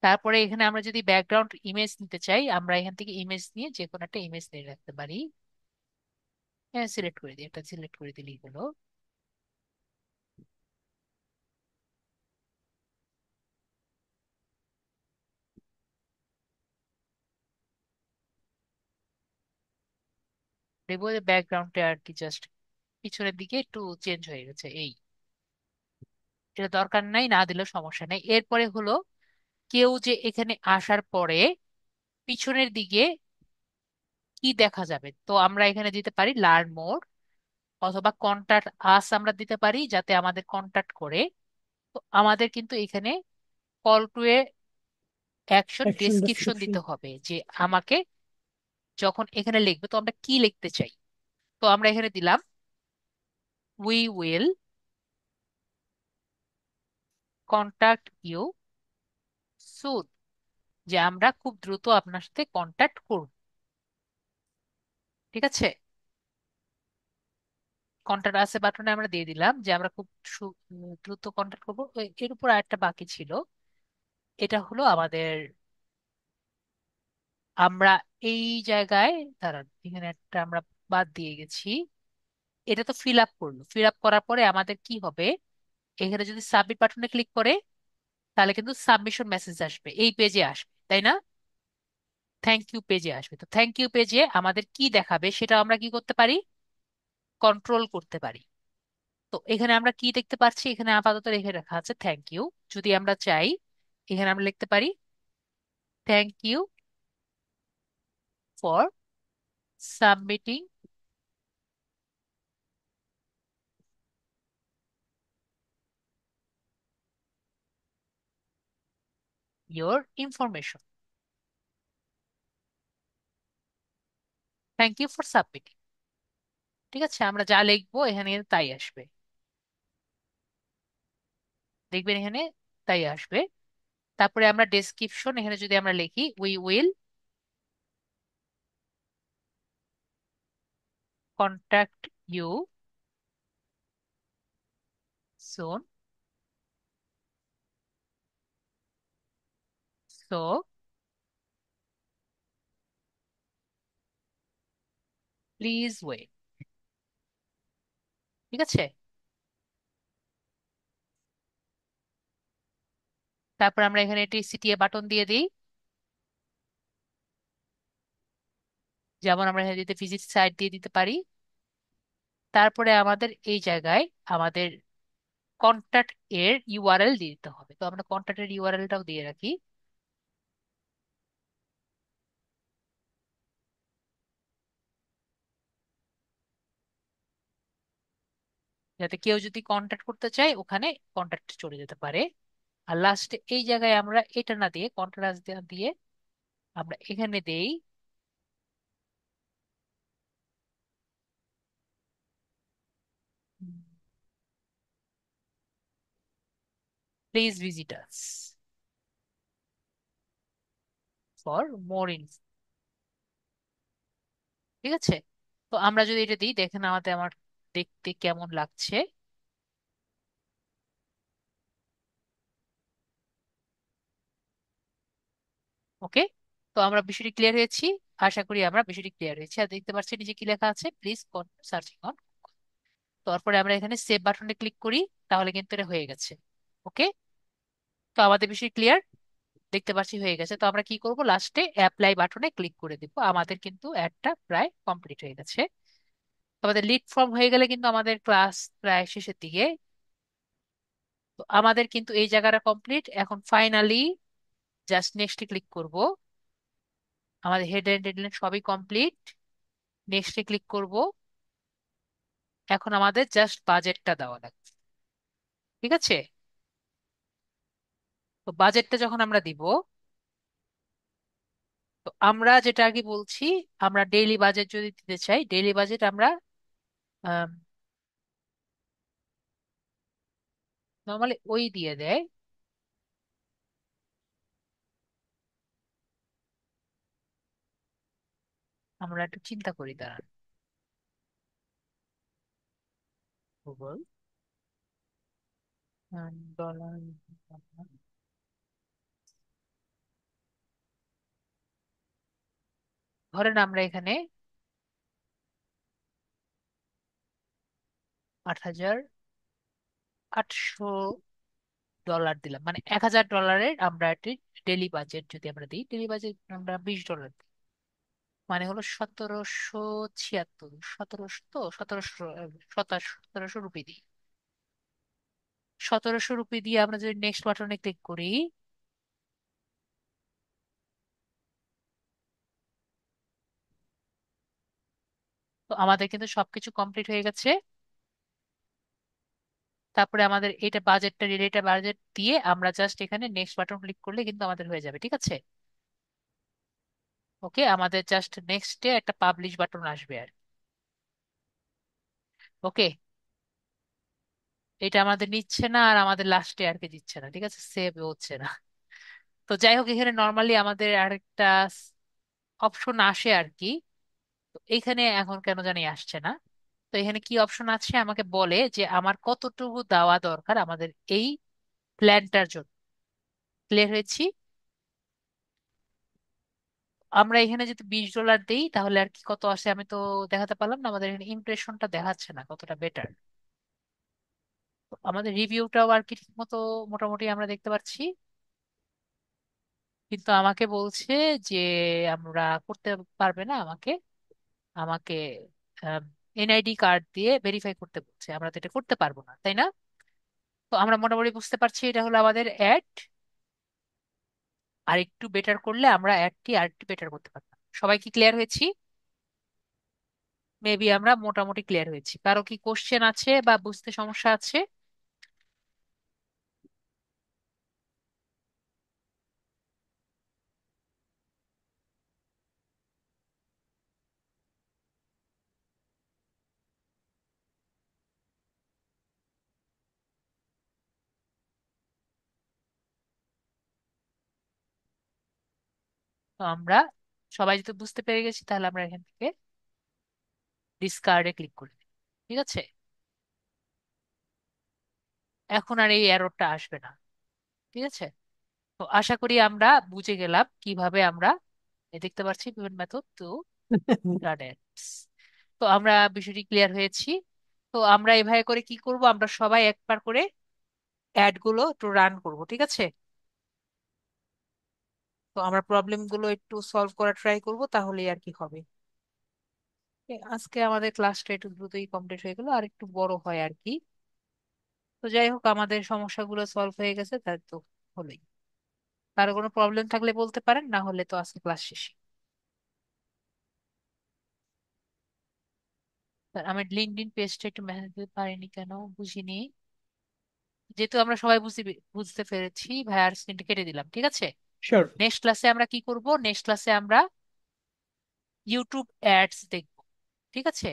তারপরে এখানে আমরা যদি ব্যাকগ্রাউন্ড ইমেজ নিতে চাই আমরা এখান থেকে ইমেজ নিয়ে যে কোনো একটা ইমেজ নিয়ে রাখতে পারি। হ্যাঁ, সিলেক্ট করে দিই, এটা সিলেক্ট করে দিলেই হলো। দেখবো যে ব্যাকগ্রাউন্ডটা আর কি জাস্ট পিছনের দিকে একটু চেঞ্জ হয়ে গেছে। এই এটা দরকার নাই, না দিলেও সমস্যা নেই। এরপরে হলো কেউ যে এখানে আসার পরে পিছনের দিকে কি দেখা যাবে। তো আমরা এখানে দিতে পারি লার্ন মোর, অথবা কন্টাক্ট আস আমরা দিতে পারি যাতে আমাদের কন্টাক্ট করে। তো আমাদের কিন্তু এখানে call to A action action description description. দিতে হবে যে আমাকে যখন এখানে লিখবে তো আমরা কি লিখতে চাই। তো আমরা এখানে দিলাম we will contact you soon, যে আমরা খুব দ্রুত আপনার সাথে কন্টাক্ট করব। ঠিক আছে। কন্টাক্ট আছে বাটনে আমরা দিয়ে দিলাম যে আমরা খুব দ্রুত কন্টাক্ট করবো। এর উপর আরেকটা বাকি ছিল, এটা হলো আমাদের আমরা এই জায়গায় দাঁড়ান এখানে একটা আমরা বাদ দিয়ে গেছি। এটা তো ফিল আপ করলো, ফিল আপ করার পরে আমাদের কি হবে? এখানে যদি সাবমিট বাটনে ক্লিক করে তাহলে কিন্তু সাবমিশন মেসেজ আসবে, এই পেজে আসবে, তাই না? থ্যাংক ইউ পেজে আসবে। তো থ্যাংক ইউ পেজে আমাদের কি দেখাবে সেটা আমরা কি করতে পারি? কন্ট্রোল করতে পারি। তো এখানে আমরা কি দেখতে পাচ্ছি? এখানে আপাতত রেখে রাখা আছে থ্যাংক ইউ। যদি আমরা চাই এখানে আমরা লিখতে পারি thank you for submitting your information. Thank you for submitting. ঠিক আছে, আমরা যা লিখবো এখানে কিন্তু তাই আসবে। দেখবেন এখানে তাই আসবে। তারপরে আমরা ডেসক্রিপশন এখানে যদি আমরা লিখি, we will contact you soon, so please wait. ঠিক আছে, তারপর আমরা এখানে একটি সিটিএ বাটন দিয়ে দিই। যেমন আমরা এখানে দিতে ভিজিট সাইট দিয়ে দিতে পারি। তারপরে আমাদের এই জায়গায় আমাদের কন্ট্যাক্ট এর ইউআরএল দিয়ে দিতে হবে, তো আমরা কন্ট্যাক্টের ইউআরএলটাও দিয়ে রাখি, যাতে কেউ যদি কন্ট্যাক্ট করতে চায় ওখানে কন্ট্যাক্ট চলে যেতে পারে। আর লাস্টে এই জায়গায় আমরা এটা না দিয়ে, কন্ট্রাস্ট দিয়ে আমরা এখানে দেই please visit us for more info. ঠিক আছে, তো আমরা যদি এটা দিই, দেখেন আমাদের আমার দেখতে কেমন লাগছে। ওকে, তো আমরা বিষয়টি ক্লিয়ার হয়েছি। আশা করি আমরা বিষয়টি ক্লিয়ার হয়েছে। আর দেখতে পাচ্ছি নিচে কি লেখা আছে, প্লিজ সার্চিং অন। তারপরে আমরা এখানে সেভ বাটনে ক্লিক করি, তাহলে কিন্তু এটা হয়ে গেছে। ওকে, তো আমাদের বিষয় ক্লিয়ার, দেখতে পাচ্ছি হয়ে গেছে। তো আমরা কি করব, লাস্টে অ্যাপ্লাই বাটনে ক্লিক করে দিব। আমাদের কিন্তু অ্যাডটা প্রায় কমপ্লিট হয়ে গেছে। তো আমাদের লিড ফর্ম হয়ে গেলে কিন্তু আমাদের ক্লাস প্রায় শেষের দিকে। তো আমাদের কিন্তু এই জায়গাটা কমপ্লিট। এখন ফাইনালি জাস্ট নেক্সটে ক্লিক করব। আমাদের হেডলাইন টেডলাইন সবই কমপ্লিট। নেক্সটে ক্লিক করব। এখন আমাদের জাস্ট বাজেটটা দেওয়া লাগবে। ঠিক আছে, তো বাজেটটা যখন আমরা দিব, তো আমরা যেটা আগে বলছি, আমরা ডেইলি বাজেট যদি দিতে চাই, ডেইলি বাজেট আমরা নর্মালি ওই দিয়ে দেয়। আমরা একটু চিন্তা করি, দাঁড়ান। গুগল ডলার, ধরেন আমরা এখানে 8,800 ডলার দিলাম, মানে $1,000 আমরা একটি ডেলি বাজেট যদি আমরা দিই, ডেলি বাজেট আমরা $20 দিই, মানে হলো 1776, 1700, তো 1700 রুপি দিই। 1700 রুপি দিয়ে আমরা যদি নেক্সট বাটনে ক্লিক করি, তো আমাদের কিন্তু সবকিছু কমপ্লিট হয়ে গেছে। তারপরে আমাদের এটা বাজেটটা, রিলেটেড বাজেট দিয়ে আমরা জাস্ট এখানে নেক্সট বাটন ক্লিক করলে কিন্তু আমাদের হয়ে যাবে। ঠিক আছে, ওকে, আমাদের জাস্ট নেক্সটে একটা পাবলিশ বাটন আসবে আর। ওকে, এটা আমাদের নিচ্ছে না, আর আমাদের লাস্টে আর কি দিচ্ছে না। ঠিক আছে, সেভ হচ্ছে না। তো যাই হোক, এখানে নর্মালি আমাদের আরেকটা অপশন আসে আর কি। তো এখানে এখন কেন জানি আসছে না। তো এখানে কি অপশন আছে আমাকে বলে যে আমার কতটুকু দেওয়া দরকার আমাদের এই প্ল্যানটার জন্য। ক্লিয়ার হয়েছি। আমরা এখানে যদি $20 দিই, তাহলে আর কি কত আসে আমি তো দেখাতে পারলাম না। আমাদের এখানে ইমপ্রেশনটা দেখাচ্ছে না কতটা বেটার। আমাদের রিভিউটাও আর কি ঠিক মতো মোটামুটি আমরা দেখতে পাচ্ছি, কিন্তু আমাকে বলছে যে আমরা করতে পারবে না। আমাকে আমাকে এনআইডি কার্ড দিয়ে ভেরিফাই করতে বলছে, আমরা তো এটা করতে পারবো না, তাই না? তো আমরা মোটামুটি বুঝতে পারছি এটা হলো আমাদের অ্যাড। আর একটু বেটার করলে আমরা অ্যাডটি আর একটু বেটার করতে পারতাম। সবাই কি ক্লিয়ার হয়েছি? মেবি আমরা মোটামুটি ক্লিয়ার হয়েছি। কারো কি কোশ্চেন আছে বা বুঝতে সমস্যা আছে? তো আমরা সবাই যদি বুঝতে পেরে গেছি, তাহলে আমরা এখান থেকে ডিসকার্ডে ক্লিক করি। ঠিক আছে, এখন আর এই এররটা আসবে না। ঠিক আছে, তো আশা করি আমরা বুঝে গেলাম কিভাবে আমরা দেখতে পাচ্ছি বিভিন্ন মেথড টু রান অ্যাডস। তো আমরা বিষয়টি ক্লিয়ার হয়েছি। তো আমরা এভাবে করে কি করব, আমরা সবাই একবার করে অ্যাড গুলো একটু রান করব। ঠিক আছে, তো আমরা প্রবলেম গুলো একটু সলভ করার ট্রাই করব, তাহলেই আর কি হবে। আজকে আমাদের ক্লাসটা একটু দ্রুতই কমপ্লিট হয়ে গেল, আর একটু বড় হয় আর কি। তো যাই হোক, আমাদের সমস্যাগুলো সলভ হয়ে গেছে, তাই তো হলোই। কারো কোনো প্রবলেম থাকলে বলতে পারেন, না হলে তো আজকে ক্লাস শেষ। আর আমি লিঙ্কডইন পেজটা একটু মেসেজ দিতে পারিনি কেন বুঝিনি। যেহেতু আমরা সবাই বুঝতে পেরেছি, ভাইয়ার স্ক্রিনটা কেটে দিলাম। ঠিক আছে, শিওর। নেক্সট ক্লাসে আমরা কি করব, নেক্সট ক্লাসে আমরা ইউটিউব অ্যাডস দেখব। ঠিক আছে,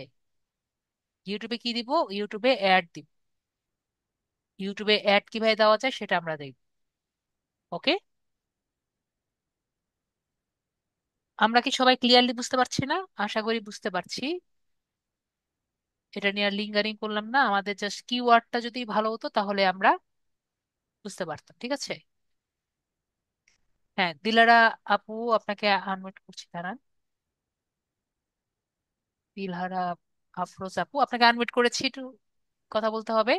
ইউটিউবে কি দিব, ইউটিউবে অ্যাড দিব। ইউটিউবে অ্যাড কিভাবে দেওয়া যায় সেটা আমরা দেখব। ওকে, আমরা কি সবাই ক্লিয়ারলি বুঝতে পারছি না? আশা করি বুঝতে পারছি। এটা নিয়ে আর লিঙ্গারিং করলাম না, আমাদের জাস্ট কিওয়ার্ডটা যদি ভালো হতো তাহলে আমরা বুঝতে পারতাম। ঠিক আছে, হ্যাঁ দিলারা আপু, আপনাকে আনমিউট করছি, দাঁড়ান। দিলহারা আফরোজ আপু, আপনাকে আনমিউট করেছি, একটু কথা বলতে হবে।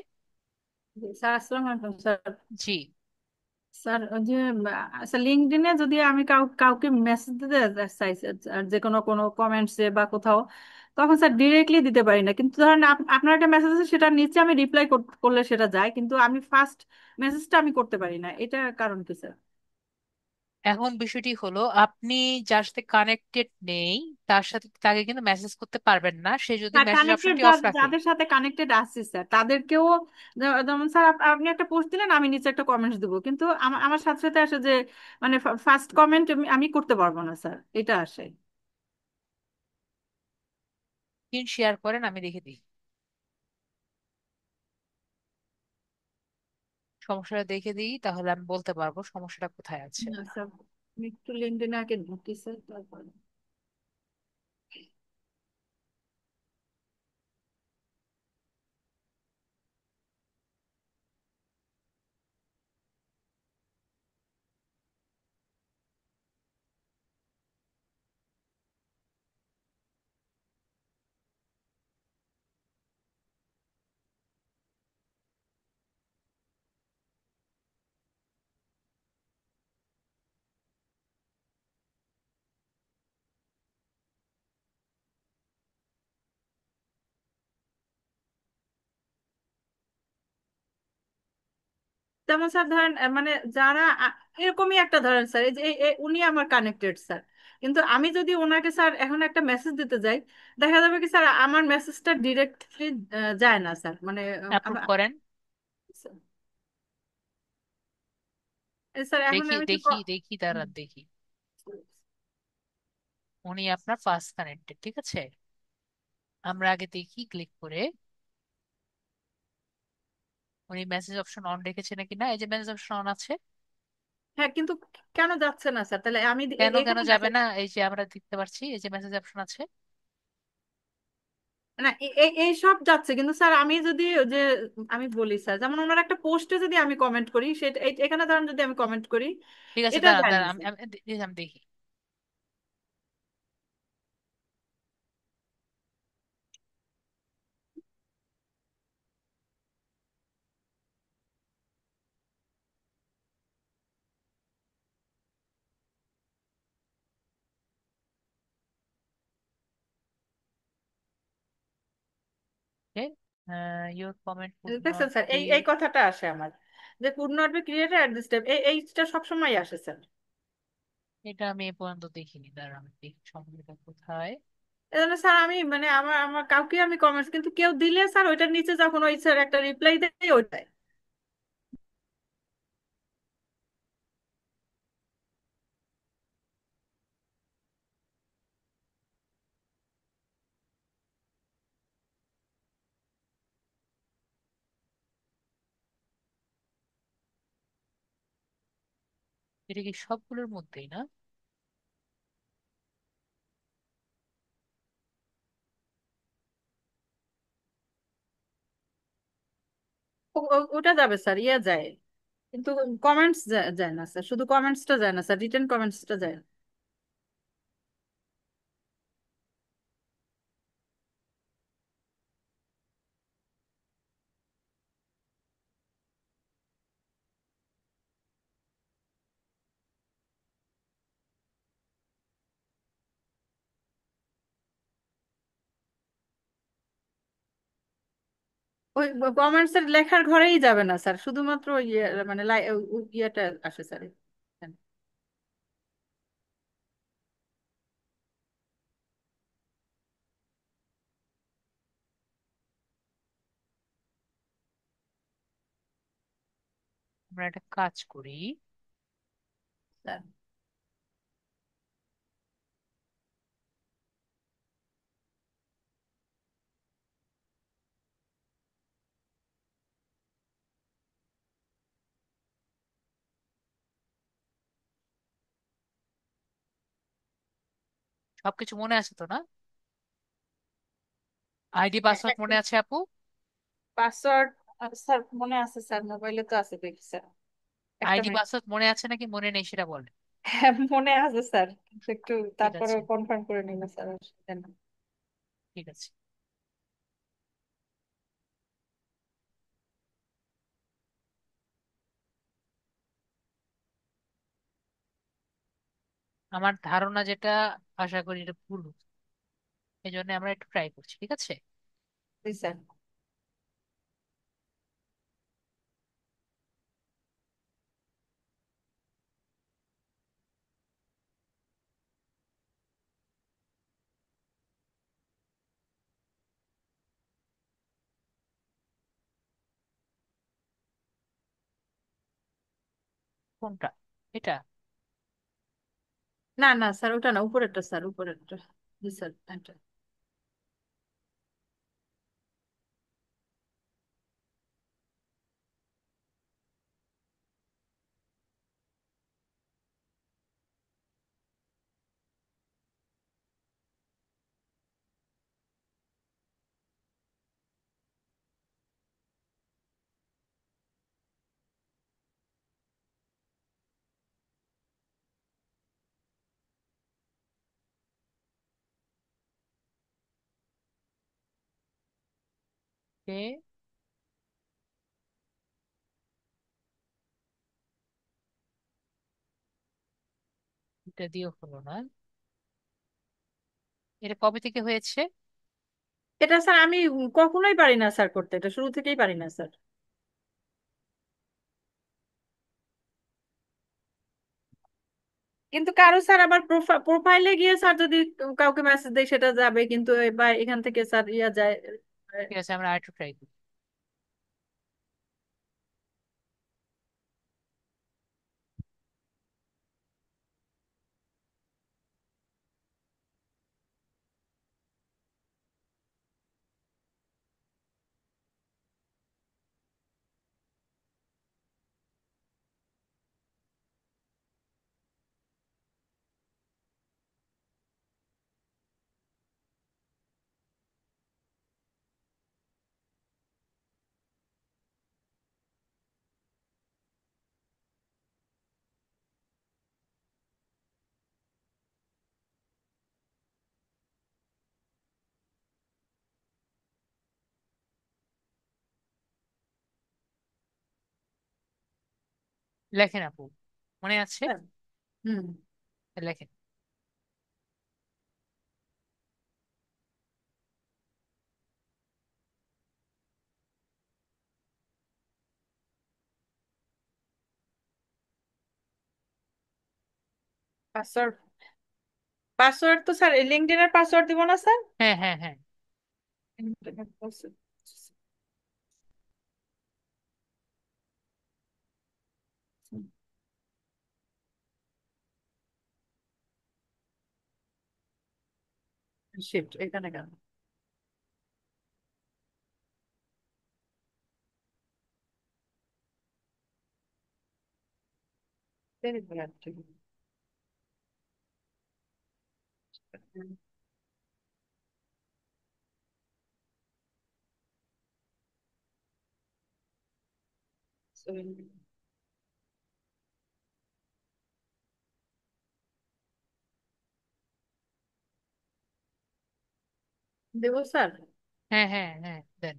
জি, স্যার আসসালামু আলাইকুম স্যার। জি, স্যার ওই যে স্যার লিঙ্কডইনে যদি আমি কাউকে মেসেজ দিতে চাই স্যার, আর যে কোনো কোনো কমেন্টসে বা কোথাও, তখন স্যার ডিরেক্টলি দিতে পারি না। কিন্তু ধরেন আপনার একটা মেসেজ আছে, সেটা নিচে আমি রিপ্লাই করলে সেটা যায়, কিন্তু আমি ফার্স্ট মেসেজটা আমি করতে পারি না। এটা কারণ কি স্যার? এখন বিষয়টি হলো, আপনি যার সাথে কানেক্টেড নেই তার সাথে তাকে কিন্তু মেসেজ করতে পারবেন না, সে যদি হ্যাঁ, মেসেজ কানেক্টেড অপশনটি অফ রাখে। যাদের সাথে কানেক্টেড আছি স্যার, তাদেরকেও যেমন স্যার আপনি একটা পোস্ট দিলেন, আমি নিচে একটা কমেন্টস দেবো, কিন্তু আমার সাথে সাথে আসে যে মানে ফার্স্ট কমেন্ট আমি করতে পারবো না স্যার, এটা আসে। স্ক্রিন শেয়ার করেন, আমি দেখে দিই। সমস্যাটা দেখে দিই, তাহলে আমি বলতে পারবো সমস্যাটা কোথায় আছে। না স্যার, আমি একটু লিঙ্কডইনে আগে ঢুকি স্যার, তারপর। যেমন স্যার ধরেন মানে যারা এরকমই একটা ধরেন স্যার, এই যে উনি আমার কানেক্টেড স্যার, কিন্তু আমি যদি ওনাকে স্যার এখন একটা মেসেজ দিতে যাই, দেখা যাবে কি স্যার আমার মেসেজটা ডিরেক্টলি যায় না স্যার, মানে অ্যাপ্রুভ করেন। স্যার এখন দেখি আমি কি দেখি দেখি, দাঁড়ান দেখি। উনি আপনার ফার্স্ট কানেক্টেড, ঠিক আছে। আমরা আগে দেখি ক্লিক করে উনি মেসেজ অপশন অন রেখেছে নাকি না। এই যে মেসেজ অপশন অন আছে। হ্যাঁ, কিন্তু কেন যাচ্ছে না স্যার? তাহলে আমি কেন কেন এখানে যাবে মেসেজ, না, এই যে আমরা দেখতে পাচ্ছি এই যে মেসেজ অপশন আছে। না এই সব যাচ্ছে, কিন্তু স্যার আমি যদি ওই যে আমি বলি স্যার, যেমন ওনার একটা পোস্টে যদি আমি কমেন্ট করি, সেটা এখানে ধরেন যদি আমি কমেন্ট করি, ঠিক আছে, এটা দাঁড়ান যায় না দাঁড়ান, স্যার। আমি দেখি। ইউর কমেন্ট কুড নট দেখছেন স্যার, বি। এই কথাটা আসে আমার, যে could not be created at this time, এইটা সবসময় আসে স্যার। এটা আমি এ পর্যন্ত দেখিনি, দাঁড়ান আমি দেখি সমস্যাটা কোথায়। এজন্য স্যার আমি মানে আমার আমার কাউকে আমি কমেন্টস, কিন্তু কেউ দিলে স্যার ওইটার নিচে যখন ওই স্যার একটা রিপ্লাই দেয় ওইটাই। এটা কি সবগুলোর মধ্যেই না? ওটা যাবে স্যার, ইয়ে যায়, কিন্তু কমেন্টস যায় না স্যার, শুধু কমেন্টসটা যায় না স্যার, রিটেন কমেন্টসটা যায় না। ওই কমেন্টস এর লেখার ঘরেই যাবে না স্যার, শুধুমাত্র ইয়ে মানে ইয়েটা আসে স্যার। আমরা একটা কাজ করি। স্যার সবকিছু মনে আছে তো না? আইডি পাসওয়ার্ড মনে আছে আপু? পাসওয়ার্ড স্যার মনে আছে স্যার, মোবাইলে তো আছে, দেখি স্যার, একটা আইডি মিনিট। পাসওয়ার্ড মনে আছে নাকি মনে নেই সেটা বলেন। হ্যাঁ মনে আছে স্যার, কিন্তু একটু ঠিক তারপরে আছে, কনফার্ম করে নিব স্যার, অসুবিধা নেই। ঠিক আছে। আমার ধারণা যেটা, আশা করি এটা ভুল, এই জন্য আমরা একটু ট্রাই করছি, ঠিক আছে? জি স্যার। কোনটা? এটা? না না স্যার, ওটা না, উপরেরটা স্যার, উপরেরটা। জি স্যার, এটা। এ, এটা দিয়েও হলো না। এটা কবে থেকে হয়েছে? এটা স্যার আমি কখনোই পারি না স্যার করতে, এটা শুরু থেকেই পারি না স্যার। কিন্তু কারো স্যার আবার প্রোফাইলে গিয়ে স্যার যদি কাউকে মেসেজ দেয় সেটা যাবে, কিন্তু বা এখান থেকে স্যার ইয়া যায়। ঠিক আছে, আমরা আরেকটু ট্রাই করি। লেখেন আপু, মনে আছে? হ্যাঁ। হুম। লেখেন। পাসওয়ার্ড, পাসওয়ার্ড তো স্যার লিঙ্কডইনের পাসওয়ার্ড দিব না স্যার? হ্যাঁ, হ্যাঁ, হ্যাঁ। শিট, এখানে কেন? Very bad. দেবো স্যার? হ্যাঁ হ্যাঁ হ্যাঁ, দেন।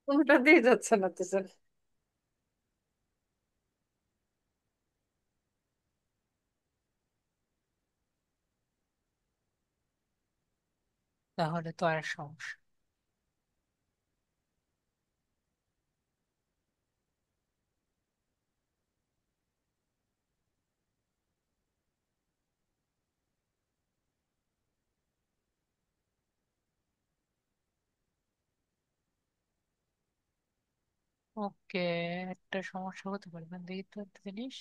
কোনটা দিয়ে যাচ্ছে না তো স্যার। তাহলে তো আর সমস্যা। ওকে, একটা সমস্যা হতে পারে, মানে দেখি তো একটা জিনিস।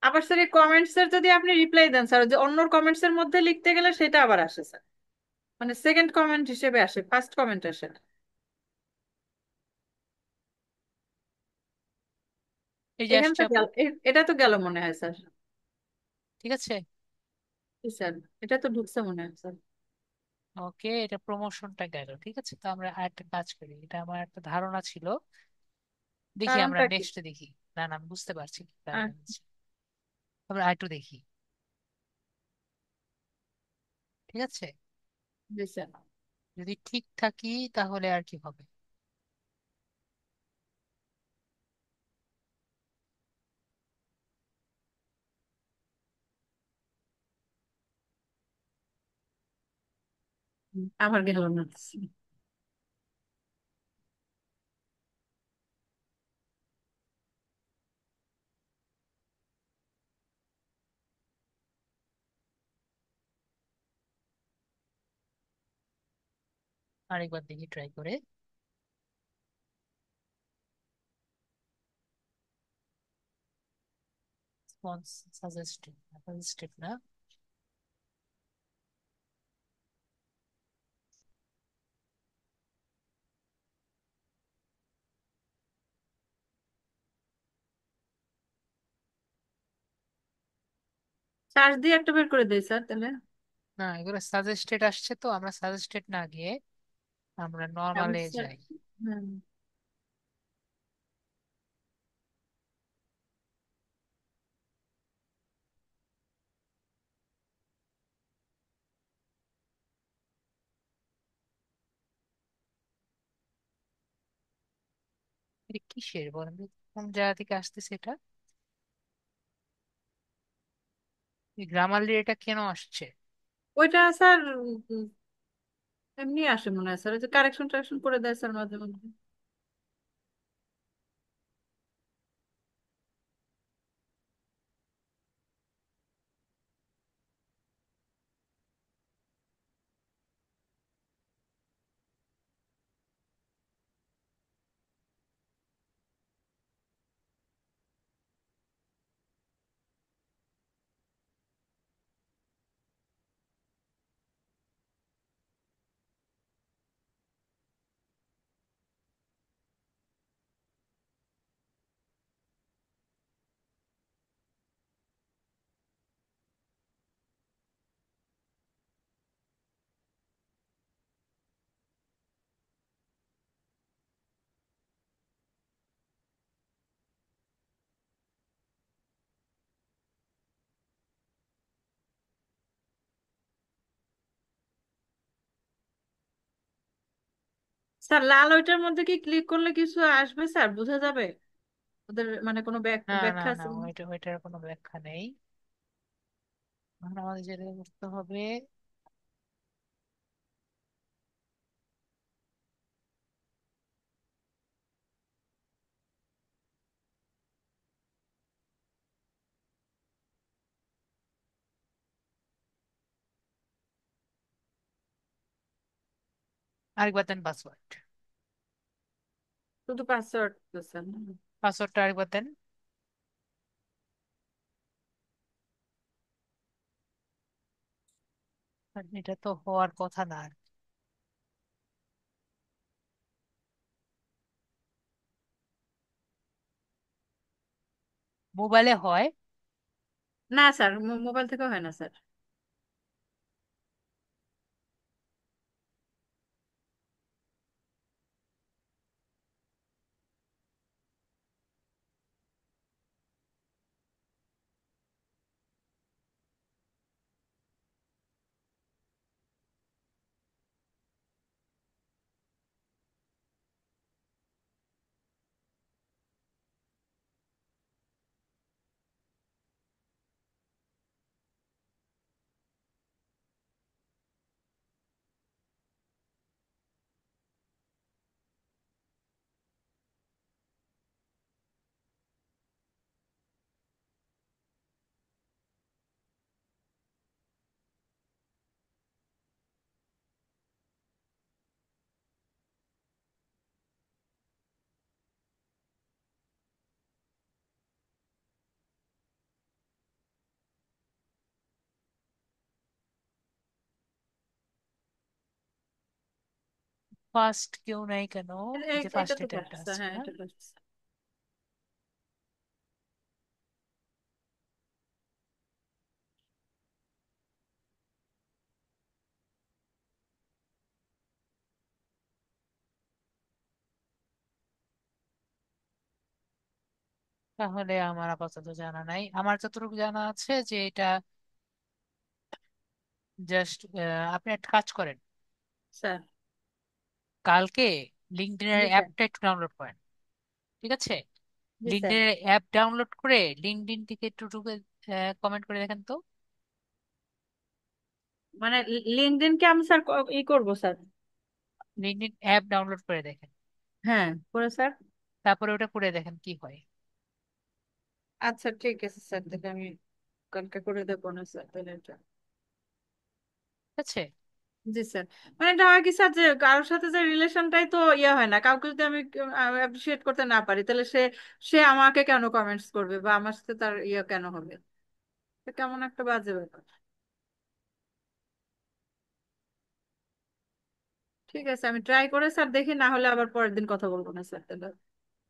আবার স্যার এই কমেন্টস এর যদি আপনি রিপ্লাই দেন স্যার, যে অন্য কমেন্টস এর মধ্যে লিখতে গেলে সেটা আবার আসে স্যার, মানে সেকেন্ড কমেন্ট হিসেবে আসে, ফার্স্ট কমেন্ট আসে না। এই যে এখানে আসছে তো আপু। গেল, এটা তো গেল মনে হয় স্যার। ঠিক আছে। জি স্যার, এটা তো ঢুকছে মনে হয় স্যার। ওকে, এটা প্রমোশনটা গেল, ঠিক আছে। তো আমরা আরেকটা কাজ করি, এটা আমার একটা ধারণা ছিল, দেখি আমরা কারণটা কি? নেক্সট দেখি। না না, আমি বুঝতে পারছি কি আহ, কারণে হচ্ছে। আমরা আরেকটু দেখি। ঠিক আছে। জি স্যার। যদি ঠিক থাকি তাহলে আর কি হবে। আমার গেল না। আরেকবার দেখি ট্রাই করে। রেসপন্স সাজেস্টেড, সাজেস্টেড না। চার্জ দিয়ে একটা বের করে দেই স্যার তাহলে। না, এগুলো সাজেস্টেড আসছে, তো আমরা সাজেস্টেড না গিয়ে আমরা আমি নর্মালে স্যার, যাই। হুম। এটা কিসের বলেন তো? কোন জায়গা থেকে আসতেছে এটা? এই গ্রামারলি এটা কেন আসছে? ওইটা স্যার এমনি আসে মনে হয় স্যার, ওই যে কারেকশন টারেকশন করে দেয় স্যার মাঝে মধ্যে। স্যার লাল ওইটার মধ্যে কি ক্লিক করলে কিছু আসবে স্যার, বোঝা যাবে ওদের মানে কোনো না না ব্যাখ্যা না, আছে? ওইটার কোনো ব্যাখ্যা নেই। এখন আমাদের যেটা করতে হবে, আরেকবার দেন পাসওয়ার্ড। শুধু পাসওয়ার্ড তো স্যার। পাসওয়ার্ডটা আরেকবার দেন। আর এটা তো হওয়ার কথা না। মোবাইলে হয়? না স্যার, মোবাইল থেকে হয় না স্যার। ফার্স্ট কেউ নাই কেন? এই যে এটা ফার্স্ট তো অ্যাটেম্পট ফার্স্ট স্যার, আসছে হ্যাঁ না? এটা ফার্স্ট। তাহলে আমার আপাতত জানা নাই। আমার যতটুকু জানা আছে যে এটা জাস্ট, আপনি একটা কাজ করেন, স্যার। কালকে লিঙ্কডইনের জি স্যার। অ্যাপটা একটু ডাউনলোড করেন। ঠিক আছে? জি স্যার। লিঙ্কডইনের অ্যাপ ডাউনলোড করে লিঙ্কডইন থেকে একটু ঢুকে কমেন্ট করে দেখেন তো। মানে লিঙ্কডইন কে আমি স্যার ই করবো স্যার? লিঙ্কডইন অ্যাপ ডাউনলোড করে দেখেন, হ্যাঁ করে স্যার। তারপরে ওটা করে দেখেন কি হয়। আচ্ছা ঠিক আছে স্যার, তাহলে আমি কালকে করে দেবো না স্যার তাহলে এটা। ঠিক আছে? জি স্যার। মানে এটা হয় কি স্যার, যে কারোর সাথে যে রিলেশনটাই তো ইয়ে হয় না, কাউকে যদি আমি অ্যাপ্রিসিয়েট করতে না পারি, তাহলে সে সে আমাকে কেন কমেন্টস করবে বা আমার সাথে তার ইয়ে কেন হবে? এটা কেমন একটা বাজে ব্যাপার। ঠিক আছে, আমি ট্রাই করে স্যার দেখি, না হলে আবার পরের দিন কথা বলবো না স্যার তাহলে।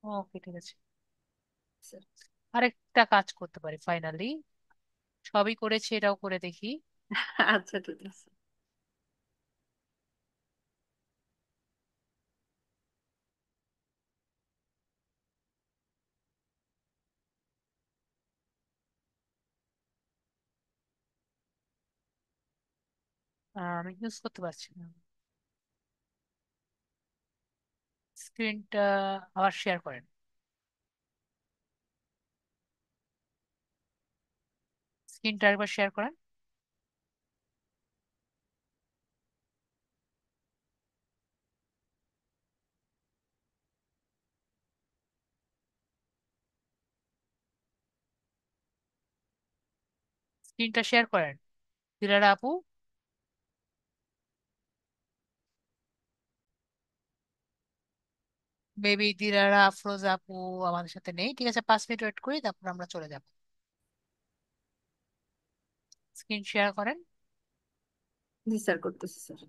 ওকে, ঠিক আছে। স্যার। আরেকটা কাজ করতে পারি ফাইনালি, সবই করেছি এটাও করে দেখি। আচ্ছা ঠিক আছে। আমি ইউজ করতে পারছি না। স্ক্রিনটা আবার শেয়ার করেন। স্ক্রিনটা একবার শেয়ার করেন। স্ক্রিনটা শেয়ার করেন দিলারা আপু। মেবি দিলারা আফরোজ আপু আমাদের সাথে নেই। ঠিক আছে, 5 মিনিট ওয়েট করি, তারপর আমরা চলে যাব। স্ক্রিন শেয়ার করেন। জি স্যার, করতেছি স্যার।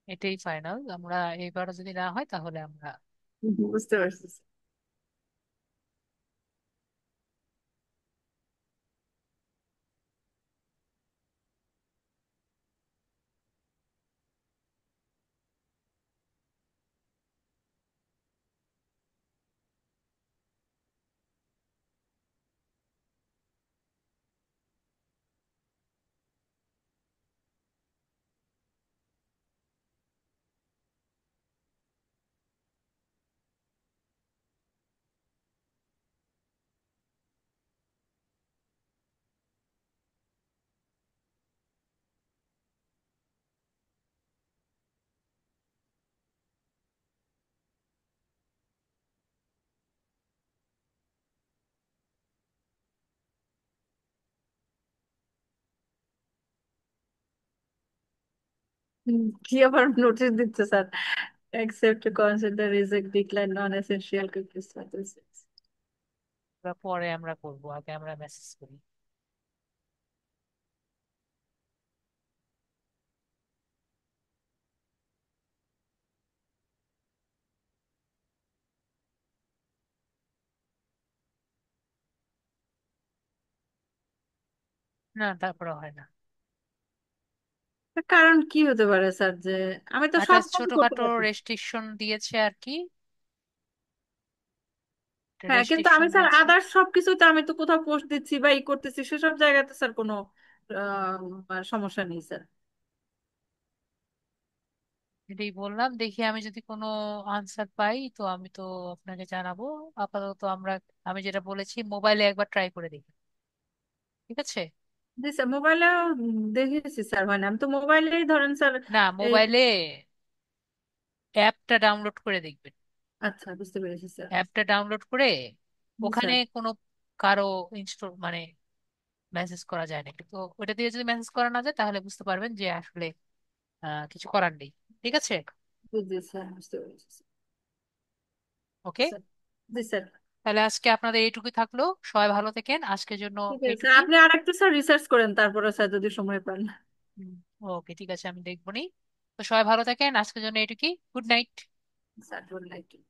এটাই ফাইনাল। আমরা এবার যদি না হয় তাহলে আমরা বুঝতে পারছি। কি আবার নোটিশ দিচ্ছে sir? Accept to consider reject decline non-essential cookies services. পরে আমরা করব, আগে আমরা মেসেজ করি। না, তারপরে হয় না। কারণ কি হতে পারে স্যার, যে আমি তো একটা সব কপি করতে ছোটখাটো পারছি। রেস্ট্রিকশন দিয়েছে আর কি, হ্যাঁ, কিন্তু আমি রেস্ট্রিকশন স্যার দিয়েছে। আদার্স সবকিছুতে আমি তো কোথাও পোস্ট দিচ্ছি বা ই করতেছি, সেসব জায়গাতে স্যার কোনো সমস্যা নেই স্যার। এটাই বললাম, দেখি আমি যদি কোনো আনসার পাই তো আমি তো আপনাকে জানাবো। আপাতত আমরা, আমি যেটা বলেছি মোবাইলে একবার ট্রাই করে দেখি, ঠিক আছে? জি স্যার, মোবাইলেও দেখেছি স্যার, হয় না। আমি তো মোবাইলেই ধরেন স্যার না, এই। মোবাইলে অ্যাপটা ডাউনলোড করে দেখবেন। আচ্ছা, বুঝতে পেরেছি স্যার। অ্যাপটা ডাউনলোড করে জি ওখানে স্যার। কোনো কারো ইনস্টল মানে মেসেজ করা যায় না, কিন্তু ওটা দিয়ে যদি মেসেজ করা না যায় তাহলে বুঝতে পারবেন যে আসলে কিছু করার নেই। ঠিক আছে? জি স্যার, বুঝতে পেরেছি ওকে। স্যার। জি স্যার। তাহলে আজকে আপনাদের এইটুকুই থাকলো। সবাই ভালো থাকেন, আজকের জন্য ঠিক আছে স্যার, এইটুকুই। আপনি আর একটু স্যার রিসার্চ করেন তারপরে স্যার, যদি সময় পান। ওকে, ঠিক আছে, আমি দেখবো নি। তো সবাই ভালো থাকেন, আজকের জন্য এইটুকুই। Good night. Sir, good night.